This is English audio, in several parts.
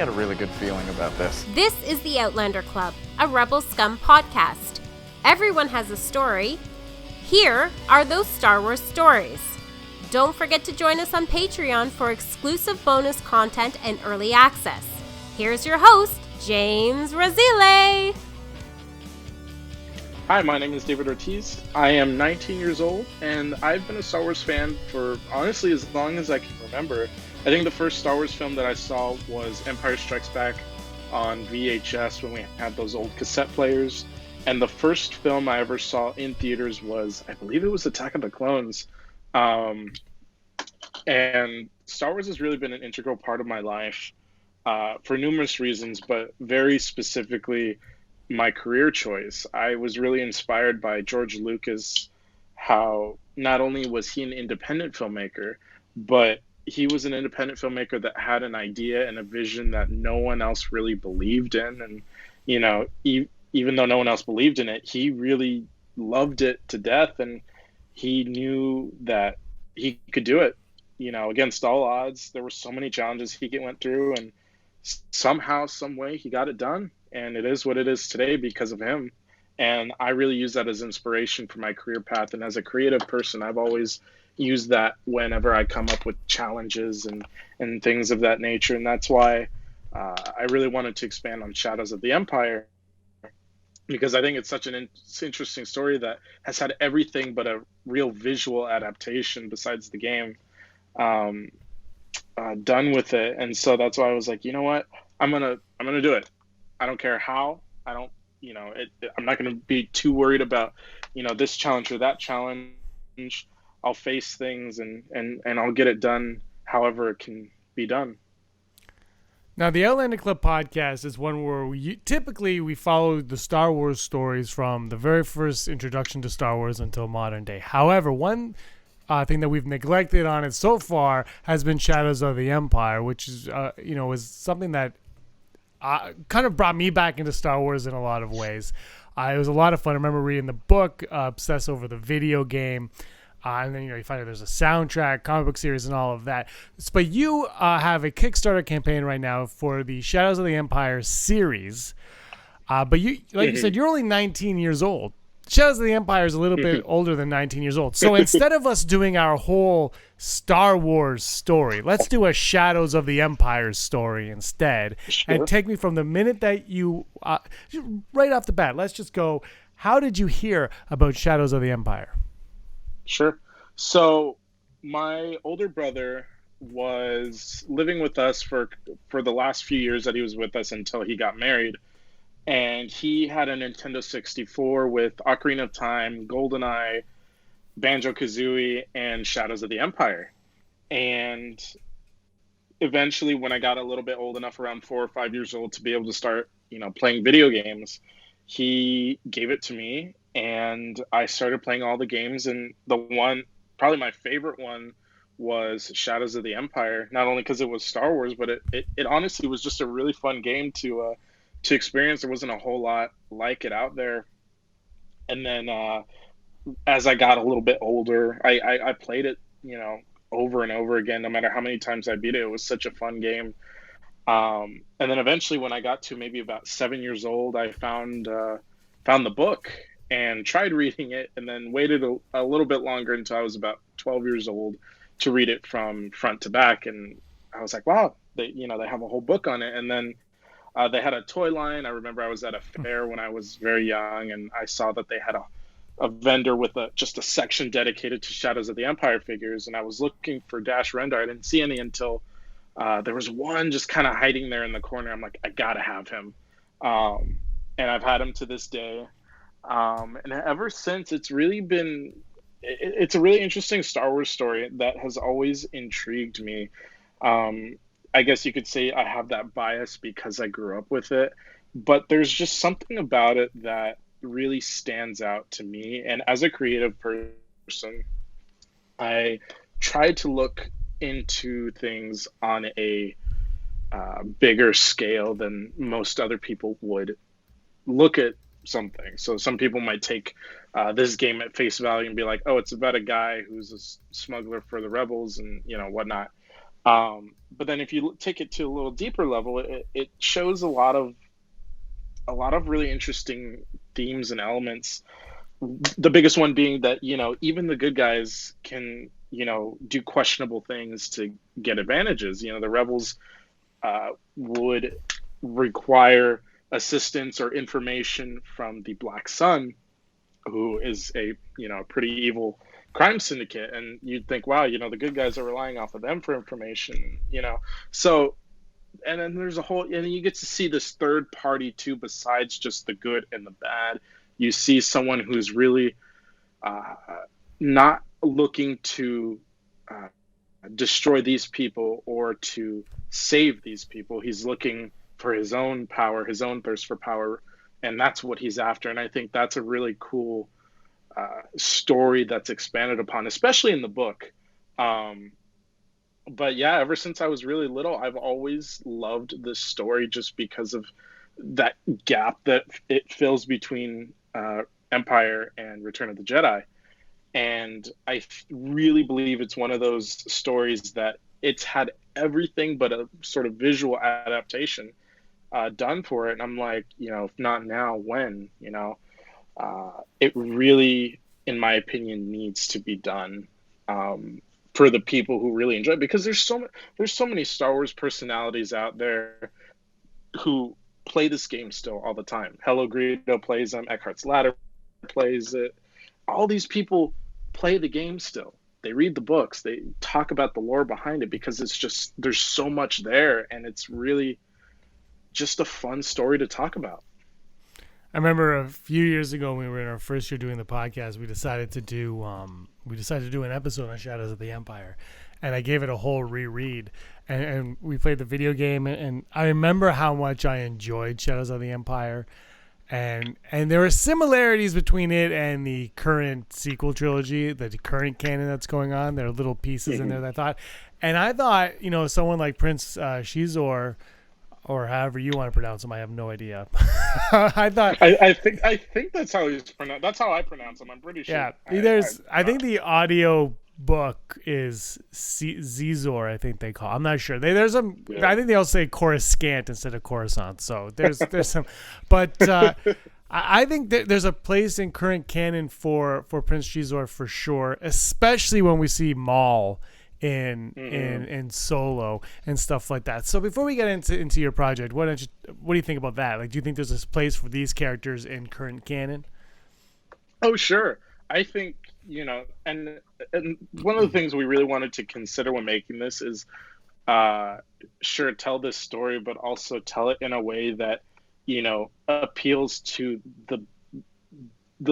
get a really good feeling about this. This is the Outlander Club, a Rebel Scum podcast. Everyone has a story. Here are those Star Wars stories. Don't forget to join us on Patreon for exclusive bonus content and early access. Here's your host, James Razile. Hi, my name is David Ortiz. I am 19 years old, and I've been a Star Wars fan for, honestly, as long as I can remember. I think the first Star Wars film that I saw was Empire Strikes Back on VHS when we had those old cassette players. And the first film I ever saw in theaters was, I believe it was Attack of the Clones. And Star Wars has really been an integral part of my life for numerous reasons, but very specifically my career choice. I was really inspired by George Lucas, how not only was he an independent filmmaker, but he was an independent filmmaker that had an idea and a vision that no one else really believed in. And, you know, even though no one else believed in it, he really loved it to death. And he knew that he could do it, you know, against all odds. There were so many challenges he went through, and somehow, some way, he got it done. And it is what it is today because of him. And I really use that as inspiration for my career path. And as a creative person, I've always used that whenever I come up with challenges and things of that nature. And that's why I really wanted to expand on Shadows of the Empire, because I think it's such an interesting story that has had everything but a real visual adaptation besides the game done with it. And so that's why I was like, you know what, I'm gonna do it. I don't care how. I don't, you know, I'm not going to be too worried about, you know, this challenge or that challenge. I'll face things and I'll get it done however it can be done. Now, the Outlander Club podcast is one where we follow the Star Wars stories from the very first introduction to Star Wars until modern day. However, one thing that we've neglected on it so far has been Shadows of the Empire, which is, is something that kind of brought me back into Star Wars in a lot of ways. It was a lot of fun. I remember reading the book, obsess over the video game. And then, you find out there's a soundtrack, comic book series, and all of that. But you have a Kickstarter campaign right now for the Shadows of the Empire series. But you, like you said, you're only 19 years old. Shadows of the Empire is a little bit older than 19 years old. So instead of us doing our whole Star Wars story, let's do a Shadows of the Empire story instead. Sure. And take me from the minute that you, right off the bat, let's just go, how did you hear about Shadows of the Empire? Sure. So my older brother was living with us for the last few years that he was with us until he got married. And he had a Nintendo 64 with Ocarina of Time, GoldenEye, Banjo-Kazooie, and Shadows of the Empire. And eventually, when I got a little bit old enough, around 4 or 5 years old, to be able to start, playing video games, he gave it to me. And I started playing all the games, and the one, probably my favorite one, was Shadows of the Empire. Not only because it was Star Wars, but it honestly was just a really fun game to experience. There wasn't a whole lot like it out there. And then as I got a little bit older, I played it, over and over again. No matter how many times I beat it, it was such a fun game. And then eventually, when I got to maybe about 7 years old, I found the book and tried reading it, and then waited a little bit longer until I was about 12 years old to read it from front to back. And I was like, wow, they have a whole book on it. And then they had a toy line. I remember I was at a fair when I was very young, and I saw that they had a vendor with just a section dedicated to Shadows of the Empire figures. And I was looking for Dash Rendar. I didn't see any until there was one just kind of hiding there in the corner. I'm like, I gotta have him. And I've had him to this day. And ever since, it's really been, it's a really interesting Star Wars story that has always intrigued me. I guess you could say I have that bias because I grew up with it, but there's just something about it that really stands out to me. And as a creative person, I try to look into things on a bigger scale than most other people would look at something. So some people might take this game at face value and be like, oh, it's about a guy who's a smuggler for the rebels and whatnot. But then if you take it to a little deeper level, it shows a lot of really interesting themes and elements. The biggest one being that, even the good guys can, do questionable things to get advantages. The rebels would require assistance or information from the Black Sun, who is a pretty evil crime syndicate, and you'd think, wow, the good guys are relying off of them for information, so. And then there's and you get to see this third party too, besides just the good and the bad. You see someone who's really not looking to destroy these people or to save these people. He's looking for his own power, his own thirst for power, and that's what he's after. And I think that's a really cool story that's expanded upon, especially in the book. But yeah, ever since I was really little, I've always loved this story just because of that gap that it fills between Empire and Return of the Jedi. And I really believe it's one of those stories that it's had everything but a sort of visual adaptation done for it. And I'm like, if not now, when? It really, in my opinion, needs to be done. For the people who really enjoy it, because there's so many Star Wars personalities out there who play this game still all the time. Hello Greedo plays them, Eckhart's Ladder plays it. All these people play the game still. They read the books, they talk about the lore behind it, because it's just, there's so much there, and it's really just a fun story to talk about. I remember a few years ago when we were in our first year doing the podcast, we decided to do an episode on Shadows of the Empire, and I gave it a whole reread, and we played the video game, and I remember how much I enjoyed Shadows of the Empire, and there were similarities between it and the current sequel trilogy, the current canon that's going on. There are little pieces in there that I thought, and I thought, someone like Prince Shizor, or however you want to pronounce him, I have no idea. I thought I think that's how he's pronounced. That's how I pronounce him. I'm pretty sure. Yeah, I think the audio book is Zizor. I think they call. I'm not sure. There's some. Yeah. I think they all say Coruscant instead of Coruscant. So there's some, but I think that there's a place in current canon for Prince Shizor for sure, especially when we see Maul in Solo and stuff like that. So before we get into your project, what do you think about that? Like, do you think there's a place for these characters in current canon? Oh, sure. I think, and one of the things we really wanted to consider when making this is, sure, tell this story, but also tell it in a way that, appeals to the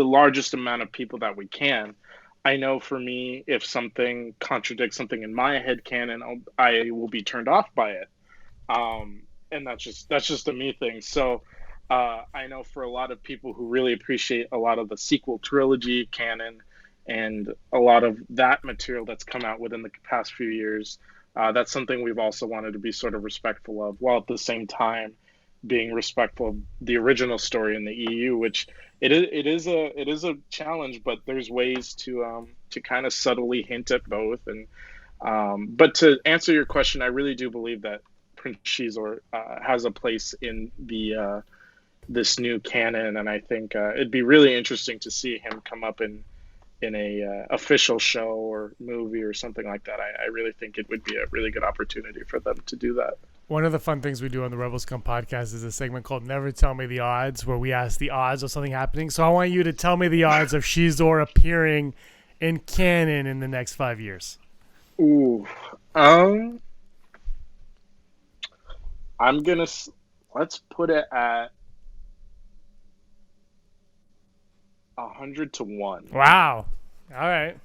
largest amount of people that we can. I know for me, if something contradicts something in my head canon, I will be turned off by it. And that's just a me thing. So I know for a lot of people who really appreciate a lot of the sequel trilogy canon and a lot of that material that's come out within the past few years, that's something we've also wanted to be sort of respectful of, while at the same time being respectful of the original story in the EU, which it is a challenge, but there's ways to kind of subtly hint at both. And but to answer your question, I really do believe that Prince Shizor has a place in the this new canon, and I think it'd be really interesting to see him come up in a official show or movie or something like that. I really think it would be a really good opportunity for them to do that. One of the fun things we do on the Rebel Scum podcast is a segment called Never Tell Me the Odds, where we ask the odds of something happening. So I want you to tell me the odds of Shizor appearing in canon in the next 5 years. Ooh. Let's put it at 100 to 1. Wow. All right.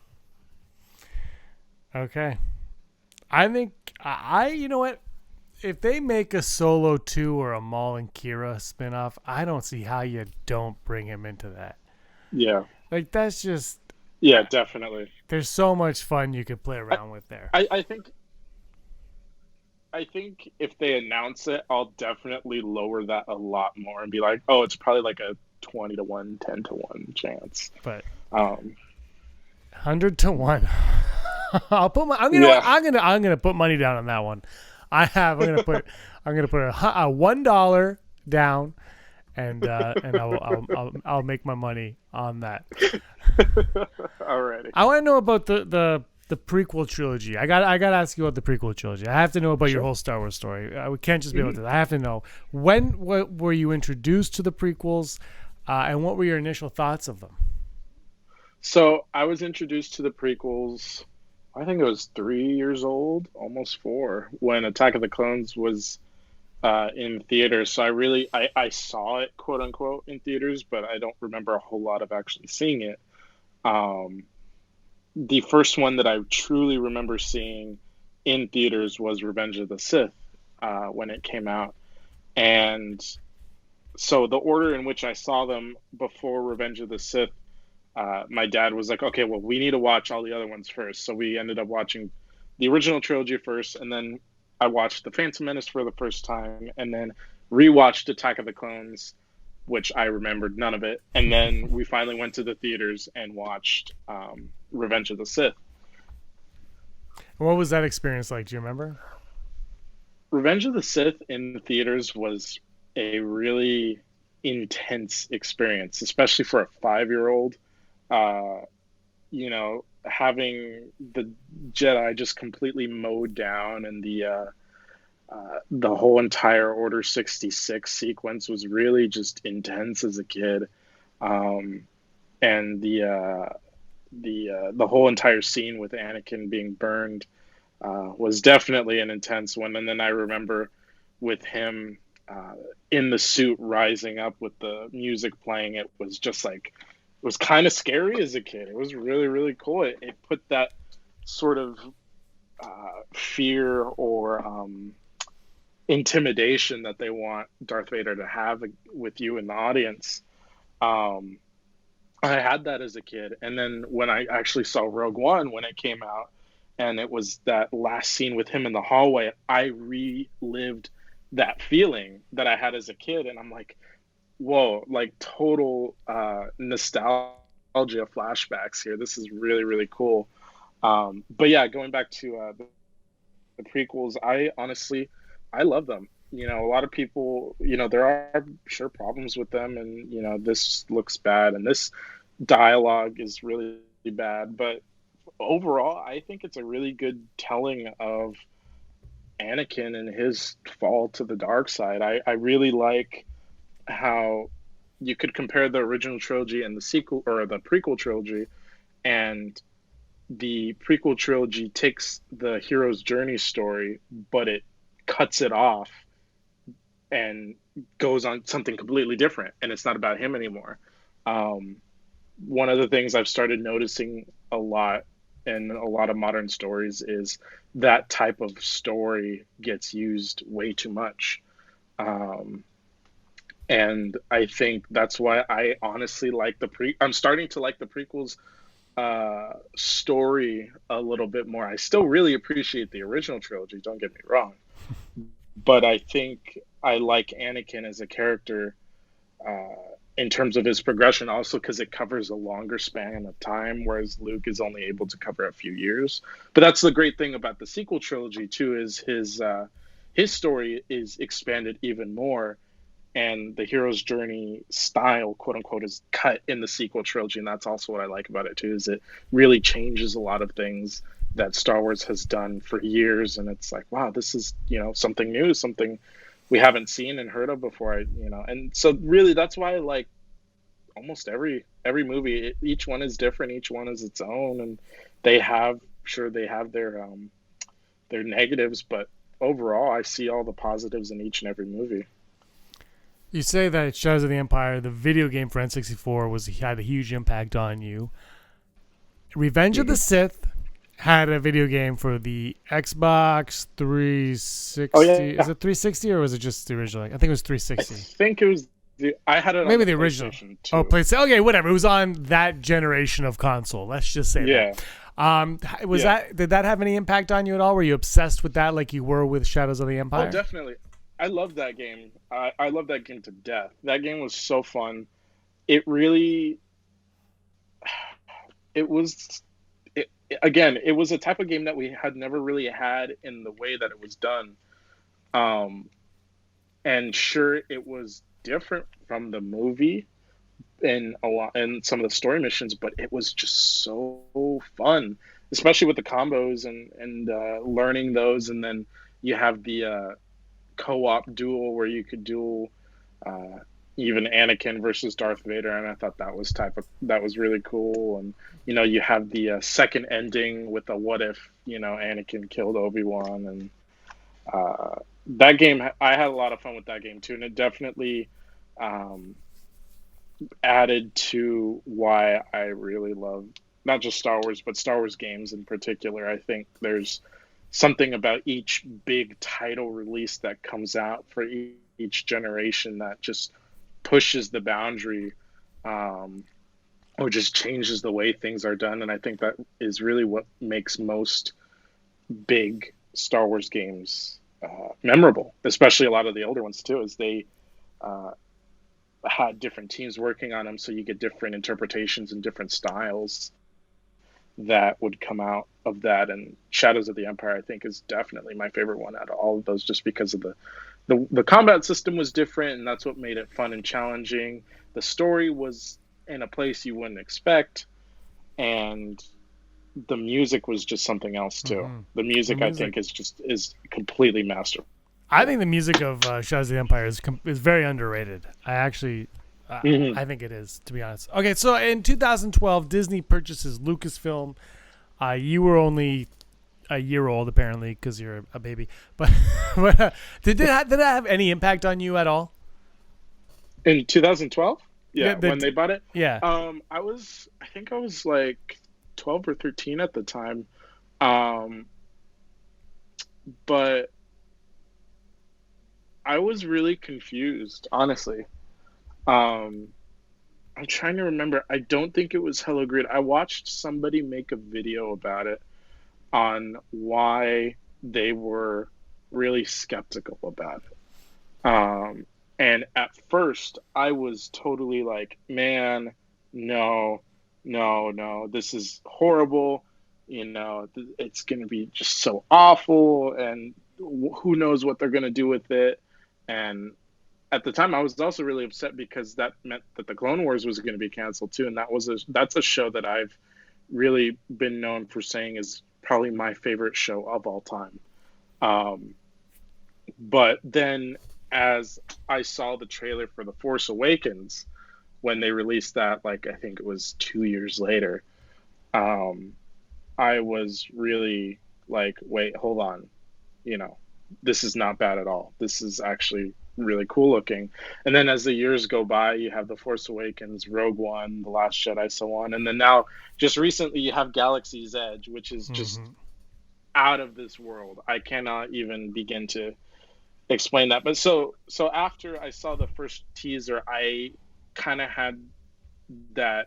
Okay. I think you know what? If they make a Solo 2 or a Maul and Kira spinoff, I don't see how you don't bring him into that. Yeah. Like, that's just... Yeah, definitely. There's so much fun you could play around with there. I think if they announce it, I'll definitely lower that a lot more and be like, oh, it's probably like a 20 to 1, 10 to 1 chance. But 100 to 1. I'll put my. I'm gonna put money down on that one. I'm gonna put a $1 down, and I'll make my money on that. Alrighty. I want to know about the prequel trilogy. I got to ask you about the prequel trilogy. I have to know about your whole Star Wars story. We can't just be able to. I have to know what were you introduced to the prequels, and what were your initial thoughts of them? So I was introduced to the prequels, I think I was 3 years old, almost 4, when Attack of the Clones was in theaters. So I saw it, quote unquote, in theaters, but I don't remember a whole lot of actually seeing it. The first one that I truly remember seeing in theaters was Revenge of the Sith when it came out. And so the order in which I saw them before Revenge of the Sith, my dad was like, okay, well, we need to watch all the other ones first. So we ended up watching the original trilogy first, and then I watched The Phantom Menace for the first time, and then rewatched Attack of the Clones, which I remembered none of it. And then we finally went to the theaters and watched Revenge of the Sith. What was that experience like? Do you remember? Revenge of the Sith in the theaters was a really intense experience, especially for a 5-year-old. Having the Jedi just completely mowed down, and the whole entire Order 66 sequence was really just intense as a kid. And the whole entire scene with Anakin being burned was definitely an intense one. And then I remember with him in the suit rising up with the music playing, it was just like, it was kind of scary as a kid. It was really, really cool. It put that sort of fear or intimidation that they want Darth Vader to have with you in the audience. I had that as a kid. And then when I actually saw Rogue One when it came out, and it was that last scene with him in the hallway, I relived that feeling that I had as a kid. And I'm like, whoa, like total nostalgia flashbacks here. This is really, really cool. But yeah, going back to the prequels, I love them. A lot of people, there are sure problems with them, and, this looks bad, and this dialogue is really bad. But overall, I think it's a really good telling of Anakin and his fall to the dark side. I really like how you could compare the original trilogy and the sequel, or the prequel trilogy, and the prequel trilogy takes the hero's journey story, but it cuts it off and goes on something completely different, and it's not about him anymore. One of the things I've started noticing a lot in a lot of modern stories is that type of story gets used way too much. And I think that's why I honestly like I'm starting to like the prequels story a little bit more. I still really appreciate the original trilogy, don't get me wrong. But I think I like Anakin as a character in terms of his progression, also because it covers a longer span of time, whereas Luke is only able to cover a few years. But that's the great thing about the sequel trilogy too, is his story is expanded even more, and the hero's journey style, quote unquote, is cut in the sequel trilogy. And that's also what I like about it too, is it really changes a lot of things that Star Wars has done for years. And it's like, wow, this is, something new, something we haven't seen and heard of before, and so really that's why I like almost every movie. Each one is different, each one is its own, and they have their negatives, but overall I see all the positives in each and every movie. You say that Shadows of the Empire, the video game for N64, had a huge impact on you. Revenge of the Sith had a video game for the Xbox 360. Oh, yeah. Is it 360 or was it just the original? I think it was 360. I think it was I had it. Maybe the original. Oh, PlayStation. Okay, whatever. It was on that generation of console. Let's just say that. Did that have any impact on you at all? Were you obsessed with that like you were with Shadows of the Empire? Oh, definitely. I love that game. I love that game to death. That game was so fun. It again, it was a type of game that we had never really had in the way that it was done. And sure, it was different from the movie in a lot and some of the story missions, but it was just so fun, especially with the combos and learning those. And then you have the co-op duel where you could duel even Anakin versus Darth Vader, and I thought that was really cool. And you have the second ending with a what if Anakin killed Obi-Wan, and that game, I had a lot of fun with that game too, and it definitely added to why I really love not just Star Wars, but Star Wars games in particular. I think there's something about each big title release that comes out for each generation that just pushes the boundary, or just changes the way things are done. And I think that is really what makes most big Star Wars games memorable, especially a lot of the older ones too, is they had different teams working on them, so you get different interpretations and different styles that would come out of that. And Shadows of the Empire, I think, is definitely my favorite one out of all of those, just because of the combat system was different, and that's what made it fun and challenging. The story was in a place you wouldn't expect, and the music was just something else too. Mm-hmm. The music, I think, is completely masterful. I think the music of Shadows of the Empire is very underrated. I think it is, to be honest. Okay, so in 2012, Disney purchases Lucasfilm. You were only a year old, apparently, because you're a baby. But did it have any impact on you at all? In 2012? Yeah, when they bought it? Yeah. I think I was like 12 or 13 at the time. But I was really confused, honestly. I'm trying to remember. I don't think it was Hello Grid. I watched somebody make a video about it on why they were really skeptical about it. And at first, I was totally like, man, no, this is horrible. It's going to be just so awful, and who knows what they're going to do with it. And at the time, I was also really upset because that meant that the Clone Wars was going to be canceled too, and that's a show that I've really been known for saying is probably my favorite show of all time. But then, as I saw the trailer for The Force Awakens, when they released that, like I think it was 2 years later, I was really like, wait, hold on, this is not bad at all. This is actually really cool looking. And then as the years go by, you have The Force Awakens, Rogue One, The Last Jedi, so on. And then now, just recently, you have Galaxy's Edge, which is just out of this world. I cannot even begin to explain that. But so after I saw the first teaser, I kind of had that.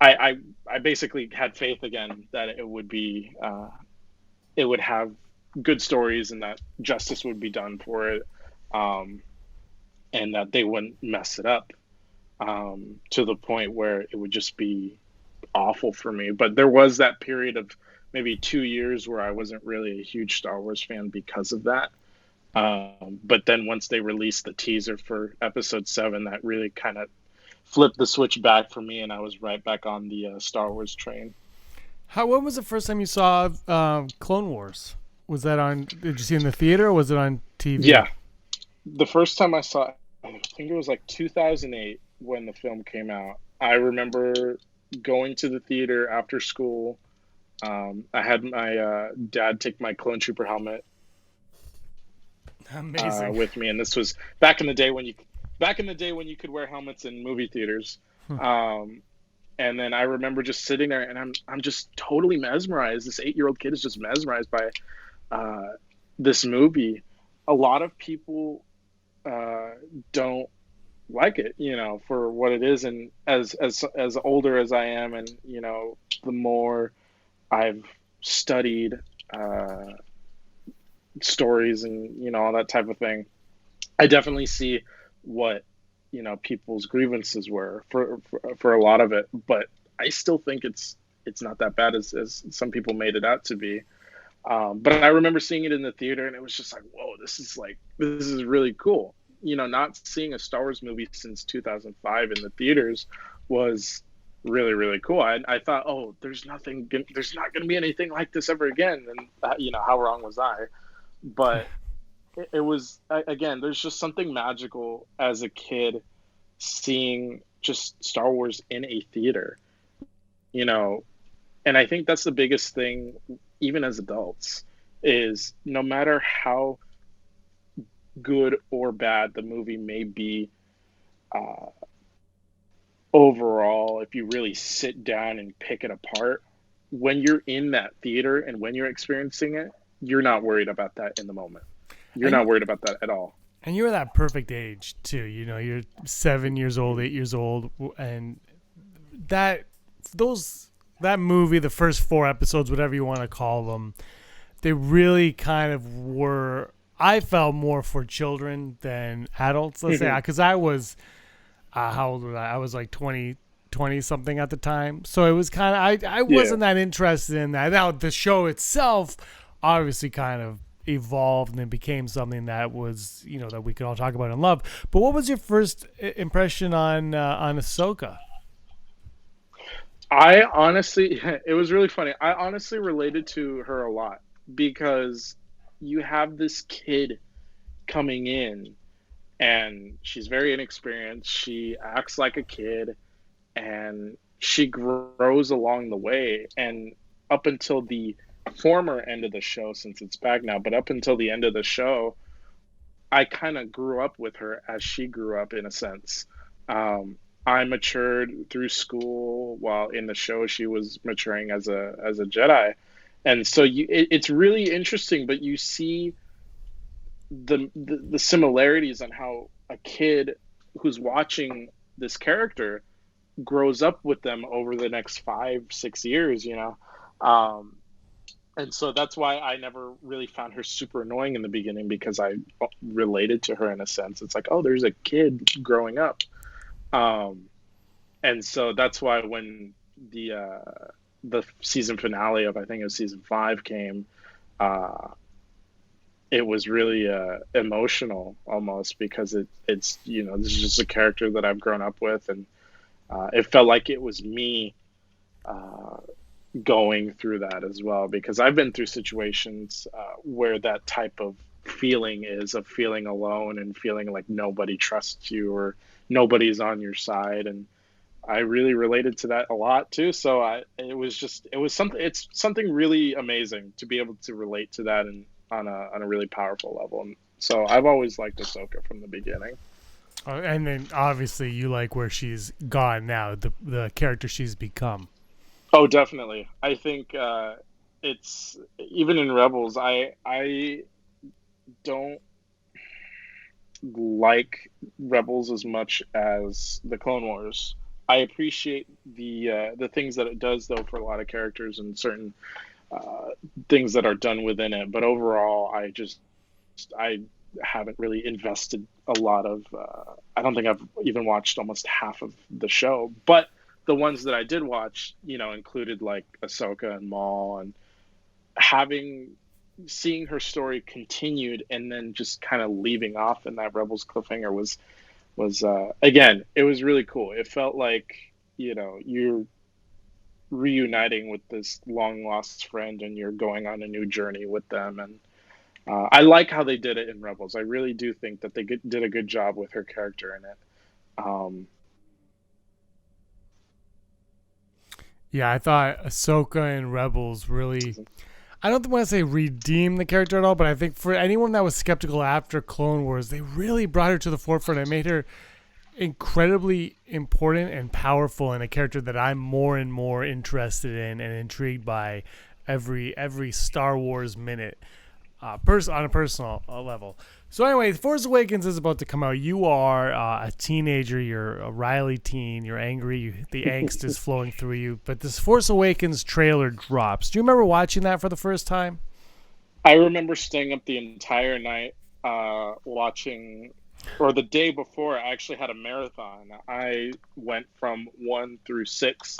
I basically had faith again that it would be. It would have good stories and that justice would be done for it, and that they wouldn't mess it up to the point where it would just be awful for me. But there was that period of maybe 2 years where I wasn't really a huge Star Wars fan because of that. But then once they released the teaser for Episode 7, that really kind of flipped the switch back for me, and I was right back on the Star Wars train. When was the first time you saw Clone Wars? Was that on? Did you see it in the theater, or was it on TV? Yeah, the first time I saw it, I think it was like 2008 when the film came out. I remember going to the theater after school. I had my dad take my Clone Trooper helmet with me, and this was back in the day when you could wear helmets in movie theaters. And then I remember just sitting there, and I'm just totally mesmerized. This 8-year-old kid is just mesmerized by this movie. A lot of people don't like it, for what it is. And as older as I am, and the more I've studied stories and all that type of thing, I definitely see what people's grievances were for a lot of it, but I still think it's it's not that bad as some people made it out to be. But I remember seeing it in the theater, and it was just like, whoa, this is really cool. Not seeing a Star Wars movie since 2005 in the theaters was really, really cool. I thought, oh, there's not going to be anything like this ever again. And how wrong was I? But it was, again, there's just something magical as a kid seeing just Star Wars in a theater, and I think that's the biggest thing, even as adults, is no matter how good or bad the movie may be, overall, if you really sit down and pick it apart, when you're in that theater and when you're experiencing it, you're not worried about that in the moment. You're not worried about that at all. And you're that perfect age too. You're 7 years old, 8 years old, and that movie, the first 4 episodes, whatever you want to call them, they really kind of were. I felt more for children than adults. Let's say, because I was, how old was I? I was like 20 something at the time. So it was kind of I wasn't that interested in that. Now the show itself obviously kind of evolved and it became something that was, that we could all talk about and love. But what was your first impression on Hisoka? I honestly, it was really funny. I honestly related to her a lot because you have this kid coming in and she's very inexperienced. She acts like a kid and she grows along the way. And up until the former end of the show, since it's back now, but up until the end of the show, I kind of grew up with her as she grew up, in a sense. I matured through school, while in the show she was maturing as a Jedi, and so it's really interesting. But you see the similarities on how a kid who's watching this character grows up with them over the next 5-6 years, and so that's why I never really found her super annoying in the beginning, because I related to her in a sense. It's like, oh, there's a kid growing up. And so that's why when the season finale of, I think it was season 5 came, it was really emotional almost, because it's this is just a character that I've grown up with, and it felt like it was me going through that as well, because I've been through situations where that type of feeling is of feeling alone and feeling like nobody trusts you or nobody's on your side, and I really related to that a lot too. So it's something really amazing to be able to relate to that and on a really powerful level. And so I've always liked Ahsoka from the beginning. And then obviously you like where she's gone now, the character she's become. Oh, definitely. I think it's, even in Rebels, I don't like Rebels as much as the Clone Wars. I appreciate the things that it does, though, for a lot of characters and certain things that are done within it. But overall, I haven't really invested a lot of. I don't think I've even watched almost half of the show. But the ones that I did watch, included like Ahsoka and Maul, and seeing her story continued and then just kind of leaving off in that Rebels cliffhanger was again, it was really cool. It felt like, you're reuniting with this long lost friend and you're going on a new journey with them. And I like how they did it in Rebels. I really do think that they did a good job with her character in it. Yeah, I thought Ahsoka in Rebels really, I don't want to say redeem the character at all, but I think for anyone that was skeptical after Clone Wars, they really brought her to the forefront and made her incredibly important and powerful, in a character that I'm more and more interested in and intrigued by every Star Wars minute, on a personal level. So anyway, Force Awakens is about to come out. You are a teenager. You're a Riley teen. You're angry. The angst is flowing through you. But this Force Awakens trailer drops. Do you remember watching that for the first time? I remember staying up the entire night watching, or the day before, I actually had a marathon. I went from 1 through 6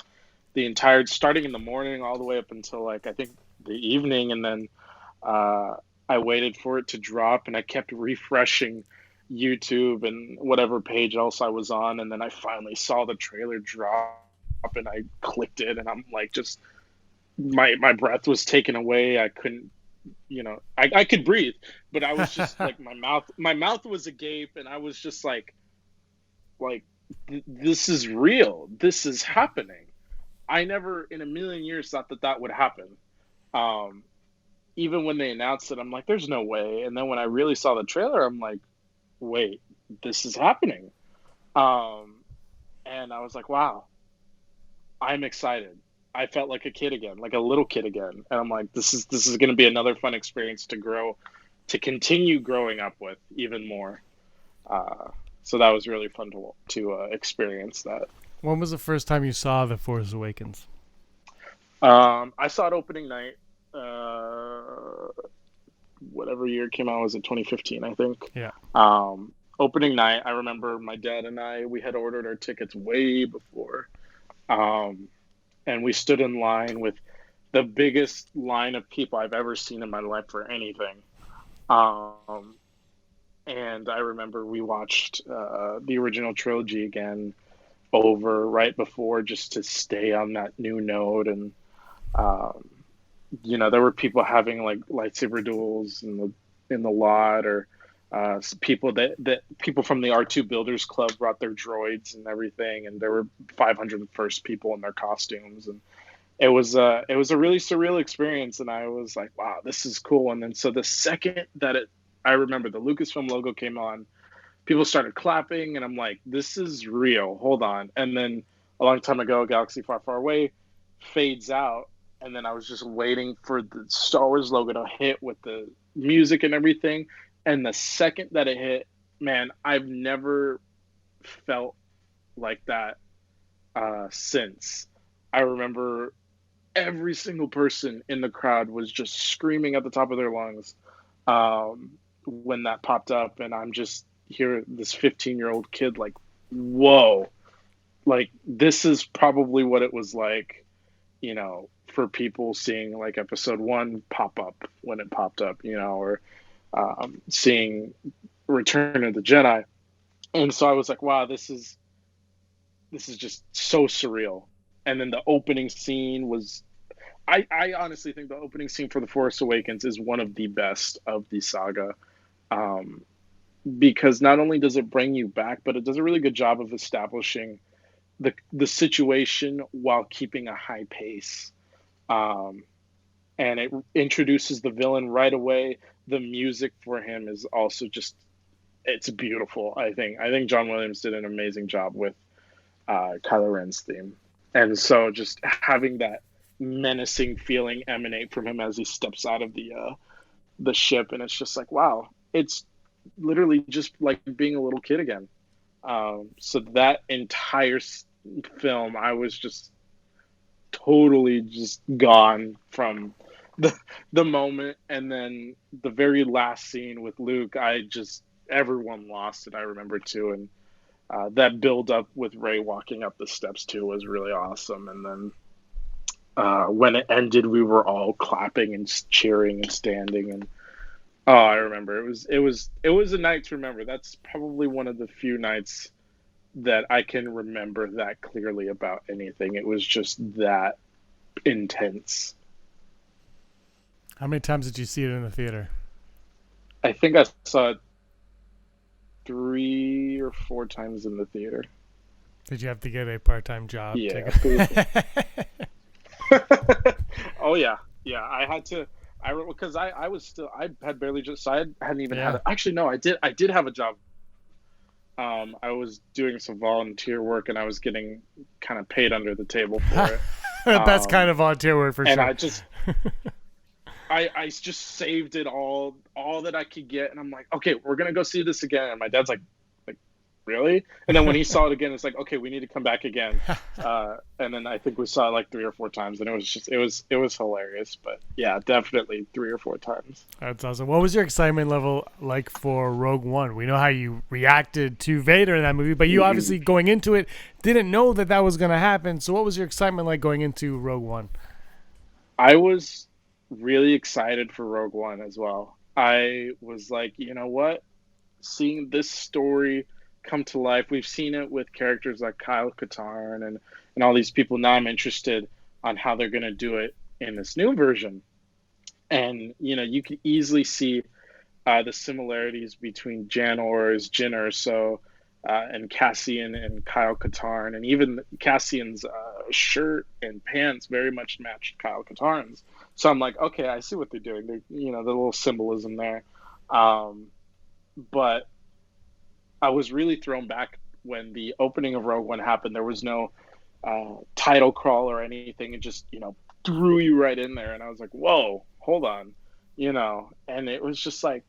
the entire, starting in the morning all the way up until like I think the evening, and then I waited for it to drop, and I kept refreshing YouTube and whatever page else I was on, and then I finally saw the trailer drop, and I clicked it, and I'm like, just my breath was taken away. I couldn't, I could breathe, but I was just like, my mouth was agape, and I was just like this is real. This is happening. I never in a million years thought that would happen. Even when they announced it, I'm like, there's no way. And then when I really saw the trailer, I'm like, wait, this is happening. And I was like, wow, I'm excited. I felt like a kid again, like a little kid again. And I'm like, this is going to be another fun experience to continue growing up with even more. So that was really fun to experience that. When was the first time you saw The Force Awakens? I saw it opening night. Whatever year it came out, was it 2015, I think? Yeah. Opening night, I remember my dad and we had ordered our tickets way before. And we stood in line with the biggest line of people I've ever seen in my life for anything. And I remember we watched the original trilogy again over right before, just to stay on that new note. And there were people having like lightsaber duels in the lot, or people people from the R2 Builders Club brought their droids and everything, and there were 501st people in their costumes, and it was a really surreal experience. And I was like, wow, this is cool. And then so the second that I remember the Lucasfilm logo came on, people started clapping, and I'm like, this is real. Hold on. And then a long time ago, Galaxy Far, Far Away fades out. And then I was just waiting for the Star Wars logo to hit with the music and everything. And the second that it hit, man, I've never felt like that since. I remember every single person in the crowd was just screaming at the top of their lungs when that popped up. And I'm just here, this 15-year-old kid, like, whoa. Like, this is probably what it was like, for people seeing like episode 1 pop up when it popped up, or seeing Return of the Jedi. And so I was like, wow, this is just so surreal. And then the opening scene was, I honestly think the opening scene for The Force Awakens is one of the best of the saga, because not only does it bring you back, but it does a really good job of establishing the situation while keeping a high pace. And it introduces the villain right away. The music for him is also just, it's beautiful. I think John Williams did an amazing job with Kylo Ren's theme. And so just having that menacing feeling emanate from him as he steps out of the ship, and it's just like, wow, it's literally just like being a little kid again. So that entire film, I was just totally just gone from the moment. And then the very last scene with Luke, everyone lost it, I remember too. And that build up with Rey walking up the steps too was really awesome. And then when it ended, we were all clapping and cheering and standing. And I remember it was a night to remember. That's probably one of the few nights that I can remember that clearly about anything. It was just that intense. How many times did you see it in the theater? I think I saw it 3 or 4 times in the theater. Did you have to get a part-time job? Yeah. Oh yeah. I had to. Because I had barely just. So I hadn't even had. Actually, no. I did have a job. I was doing some volunteer work, and I was getting kind of paid under the table for it. That's kind of volunteer work for sure. And I just saved it all that I could get, and I'm like, okay, we're gonna go see this again. And my dad's like, really? And then when he saw it again, it's like, okay, we need to come back again. And then I think we saw it like 3 or 4 times, and it was hilarious. But yeah, definitely 3 or 4 times. That's awesome. What was your excitement level like for Rogue One? We know how you reacted to Vader in that movie, but you obviously going into it didn't know that was going to happen. So what was your excitement like going into Rogue One? I was really excited for Rogue One as well. I was like, you know what? Seeing this story come to life, we've seen it with characters like Kyle Katarn and all these people. Now I'm interested on how they're going to do it in this new version. And, you know, you can easily see the similarities between Jyn Erso, and Cassian and Kyle Katarn, and even Cassian's shirt and pants very much matched Kyle Katarn's. So I'm like, okay, I see what they're doing. They're, you know, the little symbolism there. But I was really thrown back when the opening of Rogue One happened. There was no title crawl or anything. It just, you know, threw you right in there. And I was like, whoa, hold on, you know. And it was just like,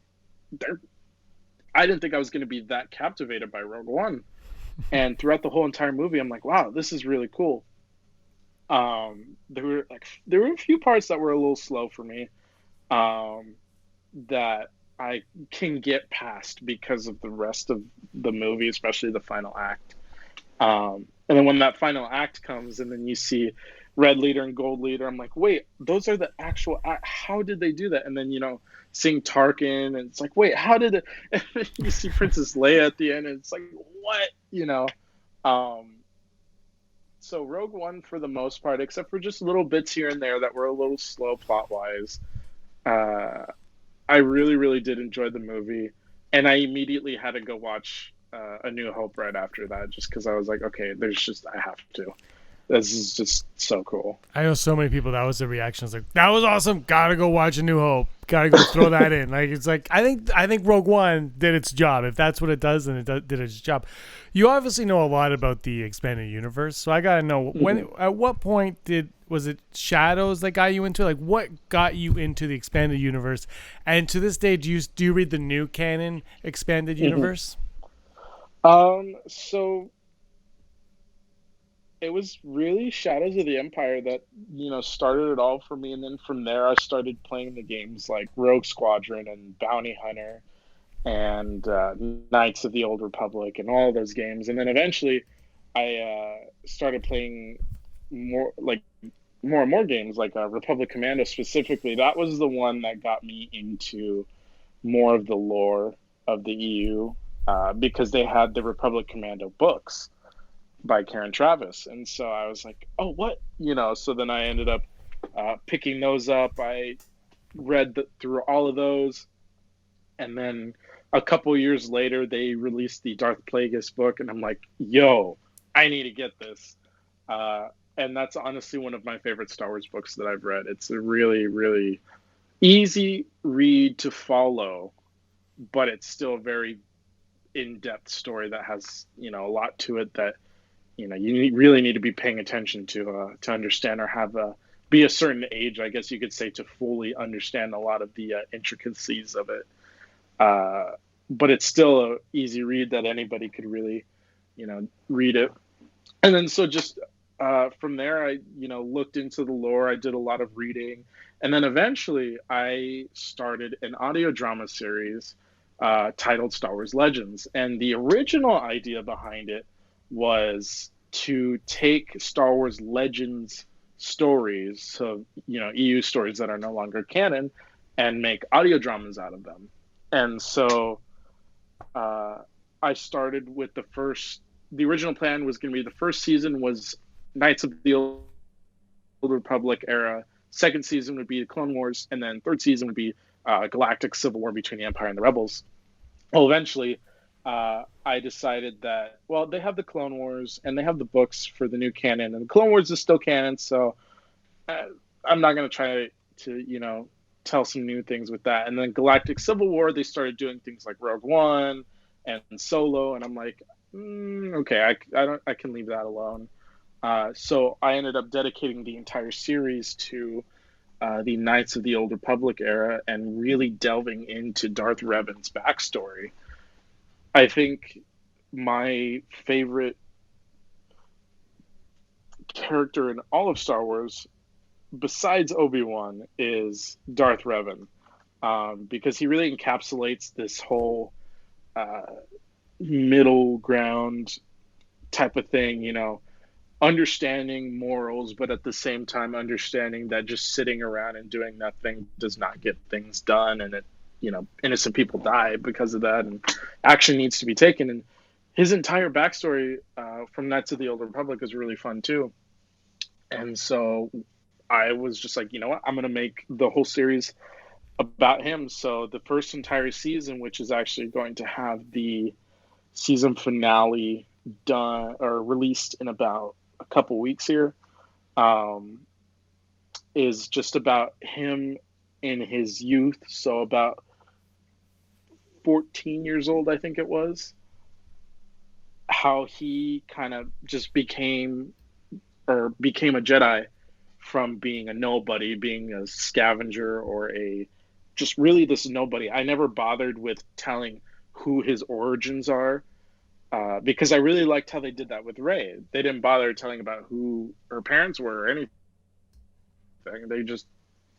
I didn't think I was going to be that captivated by Rogue One. And throughout the whole entire movie, I'm like, wow, this is really cool. There were a few parts that were a little slow for me, that I can get past because of the rest of the movie, especially the final act. And then when that final act comes, and then you see Red Leader and Gold Leader, I'm like, wait, those are the actual how did they do that? And then, you know, seeing Tarkin, and it's like, wait, how did it? And then you see Princess Leia at the end, and it's like, what? You know. So Rogue One, for the most part, except for just little bits here and there that were a little slow plot wise, I really, really did enjoy the movie, and I immediately had to go watch A New Hope right after that, just because I was like, okay, I have to. This is just so cool. I know so many people that was the reaction. It's like, that was awesome. Gotta go watch A New Hope. Gotta go throw that in. Like, it's like, I think Rogue One did its job. If that's what it does, then it did its job. You obviously know a lot about the expanded universe, so I gotta know at what point was it Shadows that got you into it? Like, what got you into the expanded universe? And to this day, do you read the new canon expanded universe? So it was really Shadows of the Empire that, you know, started it all for me. And then from there, I started playing the games like Rogue Squadron and Bounty Hunter and Knights of the Old Republic and all those games. And then eventually I started playing more and more games, like Republic Commando specifically. That was the one that got me into more of the lore of the EU, because they had the Republic Commando books by Karen Travis. And so I was like, oh, what? You know, so then I ended up picking those up. I read through all of those. And then a couple years later, they released the Darth Plagueis book. And I'm like, yo, I need to get this. And that's honestly one of my favorite Star Wars books that I've read. It's a really, really easy read to follow, but it's still a very in-depth story that has, you know, a lot to it that, you know, you really need to be paying attention to understand, or be a certain age, I guess you could say, to fully understand a lot of the intricacies of it. But it's still an easy read that anybody could really, you know, read it. And then so just from there, I, you know, looked into the lore. I did a lot of reading. And then eventually I started an audio drama series titled Star Wars Legends. And the original idea behind it was to take Star Wars Legends stories, so, you know, EU stories that are no longer canon, and make audio dramas out of them. And so I started with the original plan was going to be, the first season was Knights of the Old Republic era, second season would be the Clone Wars, and then third season would be Galactic Civil War between the Empire and the Rebels. Well, eventually I decided that, well, they have the Clone Wars and they have the books for the new canon, and the Clone Wars is still canon, so I'm not going to try to, you know, tell some new things with that. And then Galactic Civil War, they started doing things like Rogue One and Solo, and I'm like, okay, I can leave that alone. So I ended up dedicating the entire series to the Knights of the Old Republic era and really delving into Darth Revan's backstory. I think my favorite character in all of Star Wars, besides Obi-Wan, is Darth Revan, because he really encapsulates this whole middle ground type of thing, understanding morals, but at the same time understanding that just sitting around and doing nothing does not get things done, and innocent people die because of that, and action needs to be taken. And his entire backstory from Knights of the Old Republic is really fun too. And so I was just like, you know what, I'm going to make the whole series about him. So the first entire season, which is actually going to have the season finale done or released in about a couple weeks here, is just about him in his youth. So about 14 years old, I think it was, how he kind of just became a Jedi from being a nobody, being a scavenger, or just really this nobody. I never bothered with telling who his origins are, because I really liked how they did that with Rey. They didn't bother telling about who her parents were or anything. They just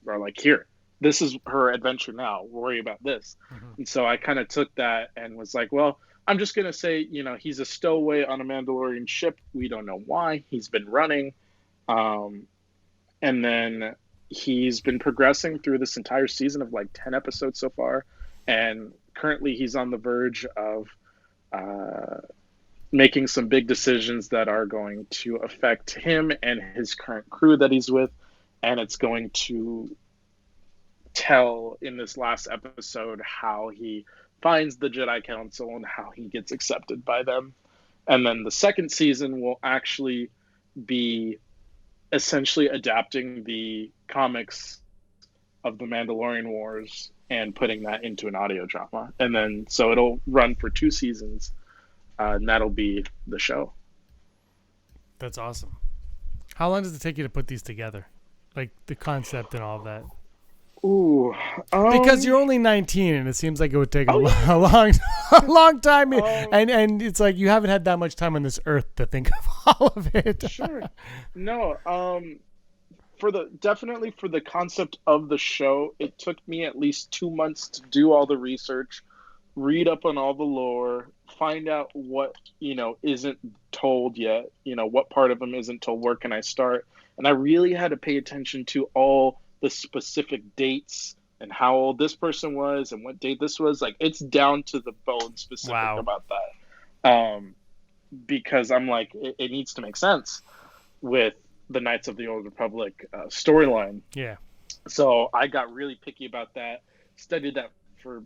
are like, here, this is her adventure now. Worry about this. Mm-hmm. And so I kind of took that and was like, well, I'm just going to say, he's a stowaway on a Mandalorian ship. We don't know why. He's been running. And then he's been progressing through this entire season of like 10 episodes so far. And currently he's on the verge of making some big decisions that are going to affect him and his current crew that he's with. And it's going to tell in this last episode how he finds the Jedi Council and how he gets accepted by them. And then the second season will actually be essentially adapting the comics of the Mandalorian Wars and putting that into an audio drama. And then so it'll run for 2 seasons, and that'll be the show. That's awesome. How long does it take you to put these together? Like the concept and all of that? Ooh, because you're only 19, and it seems like it would take a long time. And it's like you haven't had that much time on this earth to think of all of it. Sure. No. Definitely for the concept of the show, it took me at least 2 months to do all the research, read up on all the lore, find out what isn't told yet. What part of them isn't told. Where can I start? And I really had to pay attention to all the specific dates and how old this person was and what date this was. Like, it's down to the bone specific about that. Because I'm like, it needs to make sense with the Knights of the Old Republic storyline. Yeah. So I got really picky about that, studied that for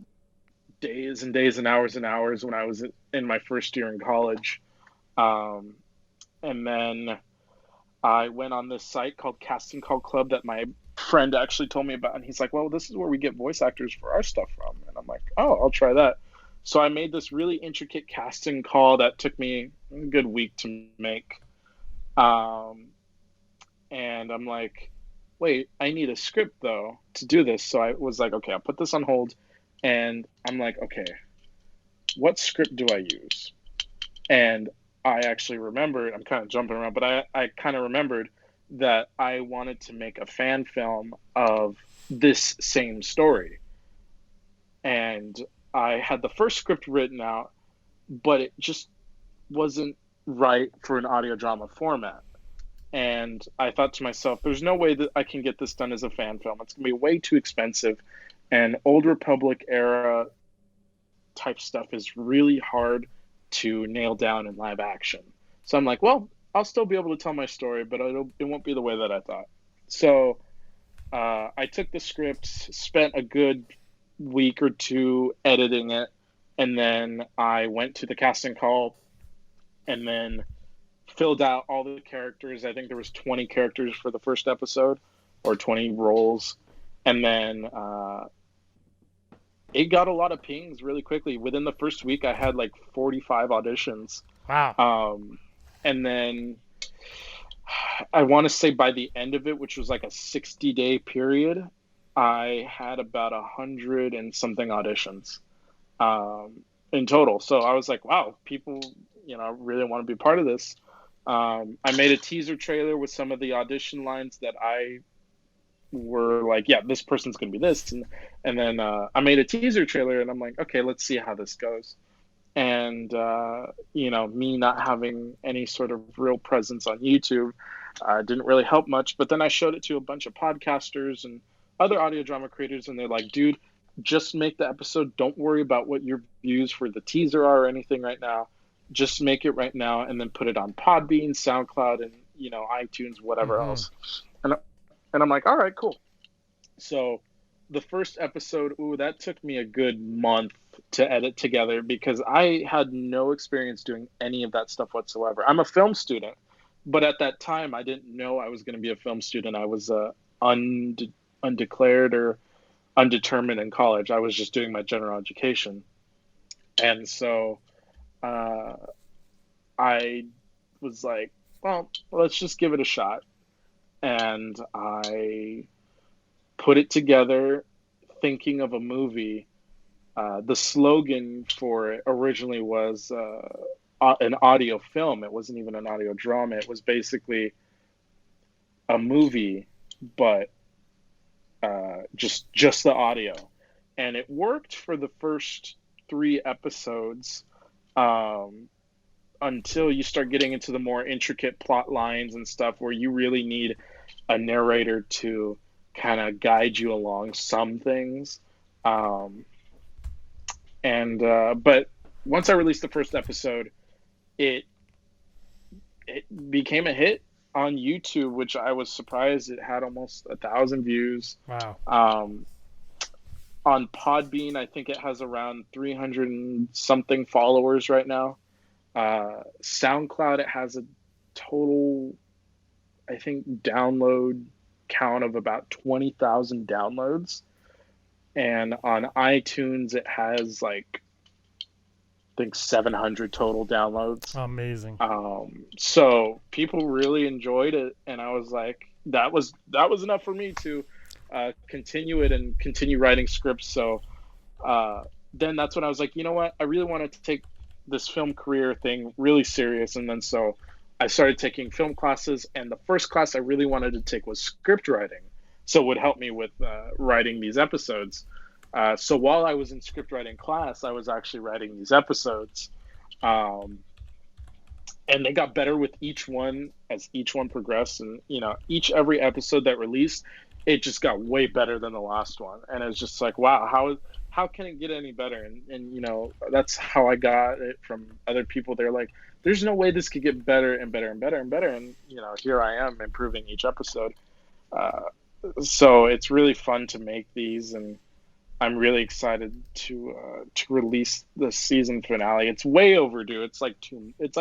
days and days and hours when I was in my first year in college. And then I went on this site called Casting Call Club that my friend actually told me about, and he's like, well, this is where we get voice actors for our stuff from. And I'm like, oh, I'll try that. So I made this really intricate casting call that took me a good week to make. And I'm like, wait, I need a script though to do this. So I was like, okay, I'll put this on hold. And I'm like, okay, what script do I use? And I actually remembered, I'm kind of jumping around, but I kind of remembered that I wanted to make a fan film of this same story. And I had the first script written out, but it just wasn't right for an audio drama format. And I thought to myself, there's no way that I can get this done as a fan film. It's going to be way too expensive. And Old Republic era type stuff is really hard to nail down in live action. So I'm like, well, I'll still be able to tell my story, but it won't be the way that I thought. So I took the script, spent a good week or two editing it, and then I went to the casting call and then filled out all the characters. I think there was 20 characters for the first episode, or 20 roles. And then it got a lot of pings really quickly. Within the first week, I had like 45 auditions. Wow. And then I want to say by the end of it, which was like a 60-day period, I had about 100 and something auditions. in total. So I was like, wow, people, really want to be part of this. I made a teaser trailer with some of the audition lines that I were like, yeah, this person's going to be this. And then I made a teaser trailer and I'm like, okay, let's see how this goes. And, me not having any sort of real presence on YouTube didn't really help much. But then I showed it to a bunch of podcasters and other audio drama creators, and they're like, dude, just make the episode. Don't worry about what your views for the teaser are or anything right now. Just make it right now and then put it on Podbean, SoundCloud, and, iTunes, whatever else. And I'm like, all right, cool. So the first episode, that took me a good month to edit together because I had no experience doing any of that stuff whatsoever. I'm a film student, but at that time I didn't know I was going to be a film student. I was undeclared or undetermined in college. I was just doing my general education. And so I was like, well, let's just give it a shot. And I put it together thinking of a movie. The slogan for it originally was an audio film. It wasn't even an audio drama. It was basically a movie, but just the audio. And it worked for the first 3 episodes until you start getting into the more intricate plot lines and stuff where you really need a narrator to kind of guide you along some things. But once I released the first episode, it became a hit on YouTube, which I was surprised. It had almost 1,000 views. Wow. On Podbean, I think it has around 300 and something followers right now. SoundCloud, it has a total, I think, download count of about 20,000 downloads. And on iTunes, it has I think 700 total downloads. Amazing. So people really enjoyed it, and I was like, that was enough for me to continue it and continue writing scripts. So then that's when I was like, you know what? I really wanted to take this film career thing really serious. And then so I started taking film classes, and the first class I really wanted to take was script writing. So it would help me with writing these episodes. So while I was in script writing class, I was actually writing these episodes. And they got better with each one as each one progressed. And, every episode that released, it just got way better than the last one. And it was just like, wow, how can it get any better? And that's how I got it from other people. They're like, there's no way this could get better and better and better and better. And, here I am improving each episode. So it's really fun to make these, and I'm really excited to release the season finale. It's way overdue. It's like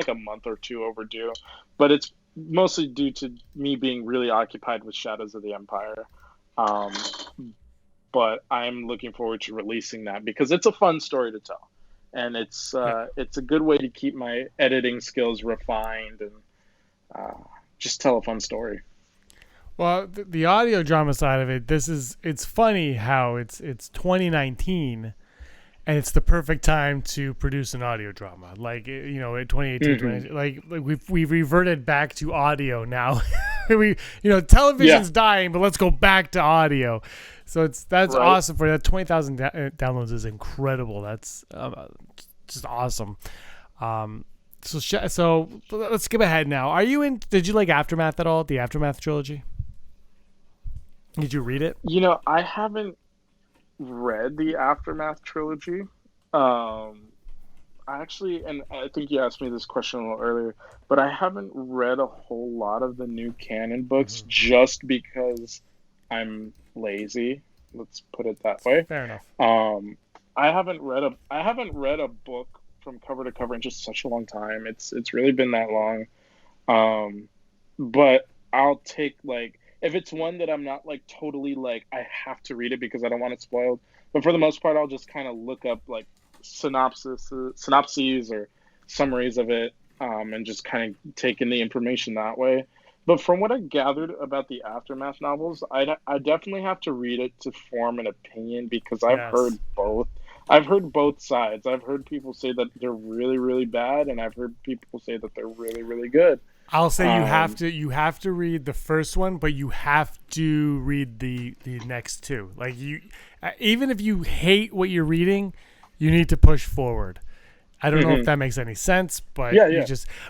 a month or 2 overdue, but it's mostly due to me being really occupied with Shadows of the Empire. But I'm looking forward to releasing that because it's a fun story to tell, and it's a good way to keep my editing skills refined and just tell a fun story. Well, the audio drama side of it, it's funny how it's 2019 and it's the perfect time to produce an audio drama. Like, 2018, 2019, we've reverted back to audio now. Television's dying, but let's go back to audio. So that's right. Awesome for that. 20,000 downloads is incredible. That's just awesome. So let's skip ahead now. Did you like Aftermath at all? The Aftermath trilogy? Did you read it? I haven't read the Aftermath trilogy. And I think you asked me this question a little earlier, but I haven't read a whole lot of the new canon books just because I'm lazy. Let's put it that way. Fair enough. I haven't read a book from cover to cover in just such a long time. It's really been that long. But I'll take if it's one that I'm not totally I have to read it because I don't want it spoiled. But for the most part, I'll just kind of look up synopses or summaries of it, and just kind of take in the information that way. But from what I gathered about the Aftermath novels, I definitely have to read it to form an opinion because I've heard both. I've heard both sides. I've heard people say that they're really, really bad, and I've heard people say that they're really, really good. I'll say you have to read the first one, but you have to read the next two. Like even if you hate what you're reading, you need to push forward. I don't know if that makes any sense, but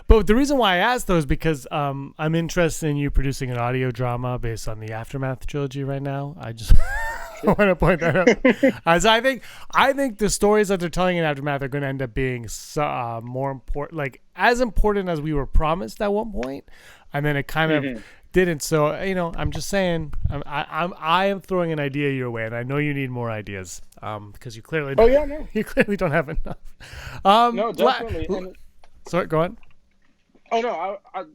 But the reason why I asked though is because I'm interested in you producing an audio drama based on the Aftermath trilogy right now. I just want to point that out. As I think the stories that they're telling in Aftermath are going to end up being more important, like as important as we were promised at one point, and then it kind of didn't. So I'm just saying, I am throwing an idea your way, and I know you need more ideas, because you clearly you clearly don't have enough. No, definitely. Sorry, go on. Oh no, I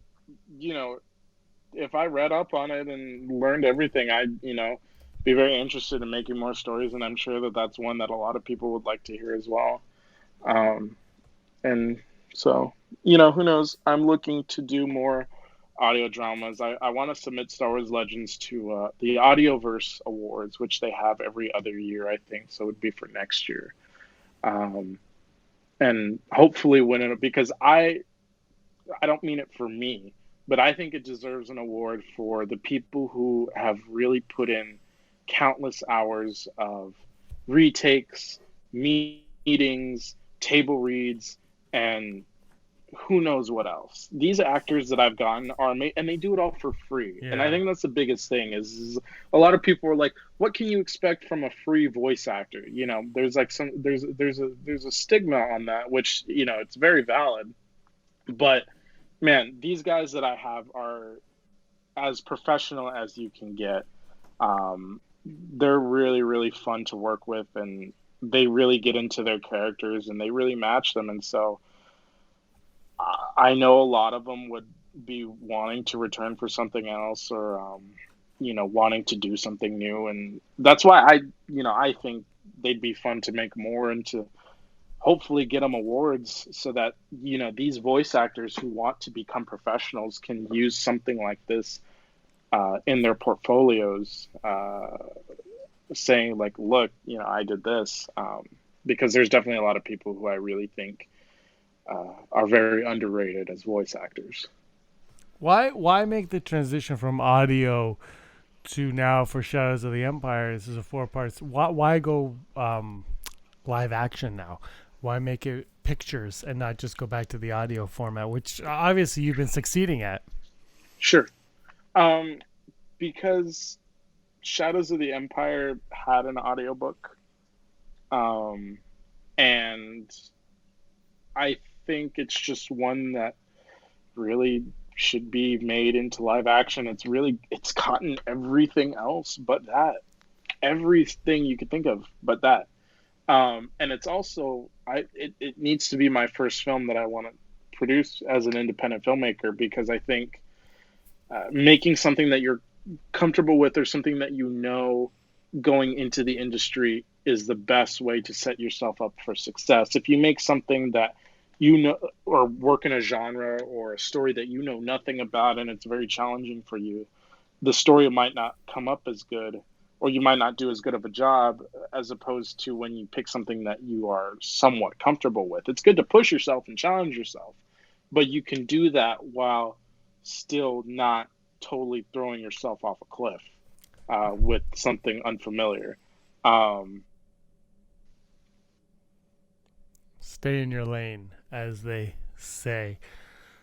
if I read up on it and learned everything, I'd be very interested in making more stories, and I'm sure that that's one that a lot of people would like to hear as well. And so who knows? I'm looking to do more audio dramas. I want to submit Star Wars Legends to the Audioverse Awards, which they have every other year, I think. So it would be for next year, and hopefully win it, because I don't mean it for me, but I think it deserves an award for the people who have really put in countless hours of retakes, meetings, table reads, and who knows what else. These actors that I've gotten and they do it all for free. Yeah. And I think that's the biggest thing is a lot of people are like, what can you expect from a free voice actor? There's like there's a stigma on that, which, it's very valid. But man, these guys that I have are as professional as you can get. They're really, really fun to work with, and they really get into their characters and they really match them. And so I know a lot of them would be wanting to return for something else, or, wanting to do something new. And that's why I think they'd be fun to make more and to hopefully get them awards, so that, these voice actors who want to become professionals can use something like this in their portfolios, saying like, look, I did this, because there's definitely a lot of people who I really think are very underrated as voice actors. Why make the transition from audio to now for Shadows of the Empire? This is a 4 parts. Why go live action now? Why make it pictures and not just go back to the audio format, which obviously you've been succeeding at? Sure. Because Shadows of the Empire had an audiobook. And I think it's just one that really should be made into live action. It's gotten everything else but that. Everything you could think of but that. And it's also, it needs to be my first film that I want to produce as an independent filmmaker, because I think making something that you're comfortable with, or something that going into the industry, is the best way to set yourself up for success. If you make something that or work in a genre or a story that nothing about, and it's very challenging for you, the story might not come up as good, or you might not do as good of a job, as opposed to when you pick something that you are somewhat comfortable with. It's good to push yourself and challenge yourself, but you can do that while still not totally throwing yourself off a cliff with something unfamiliar. Stay in your lane, as they say.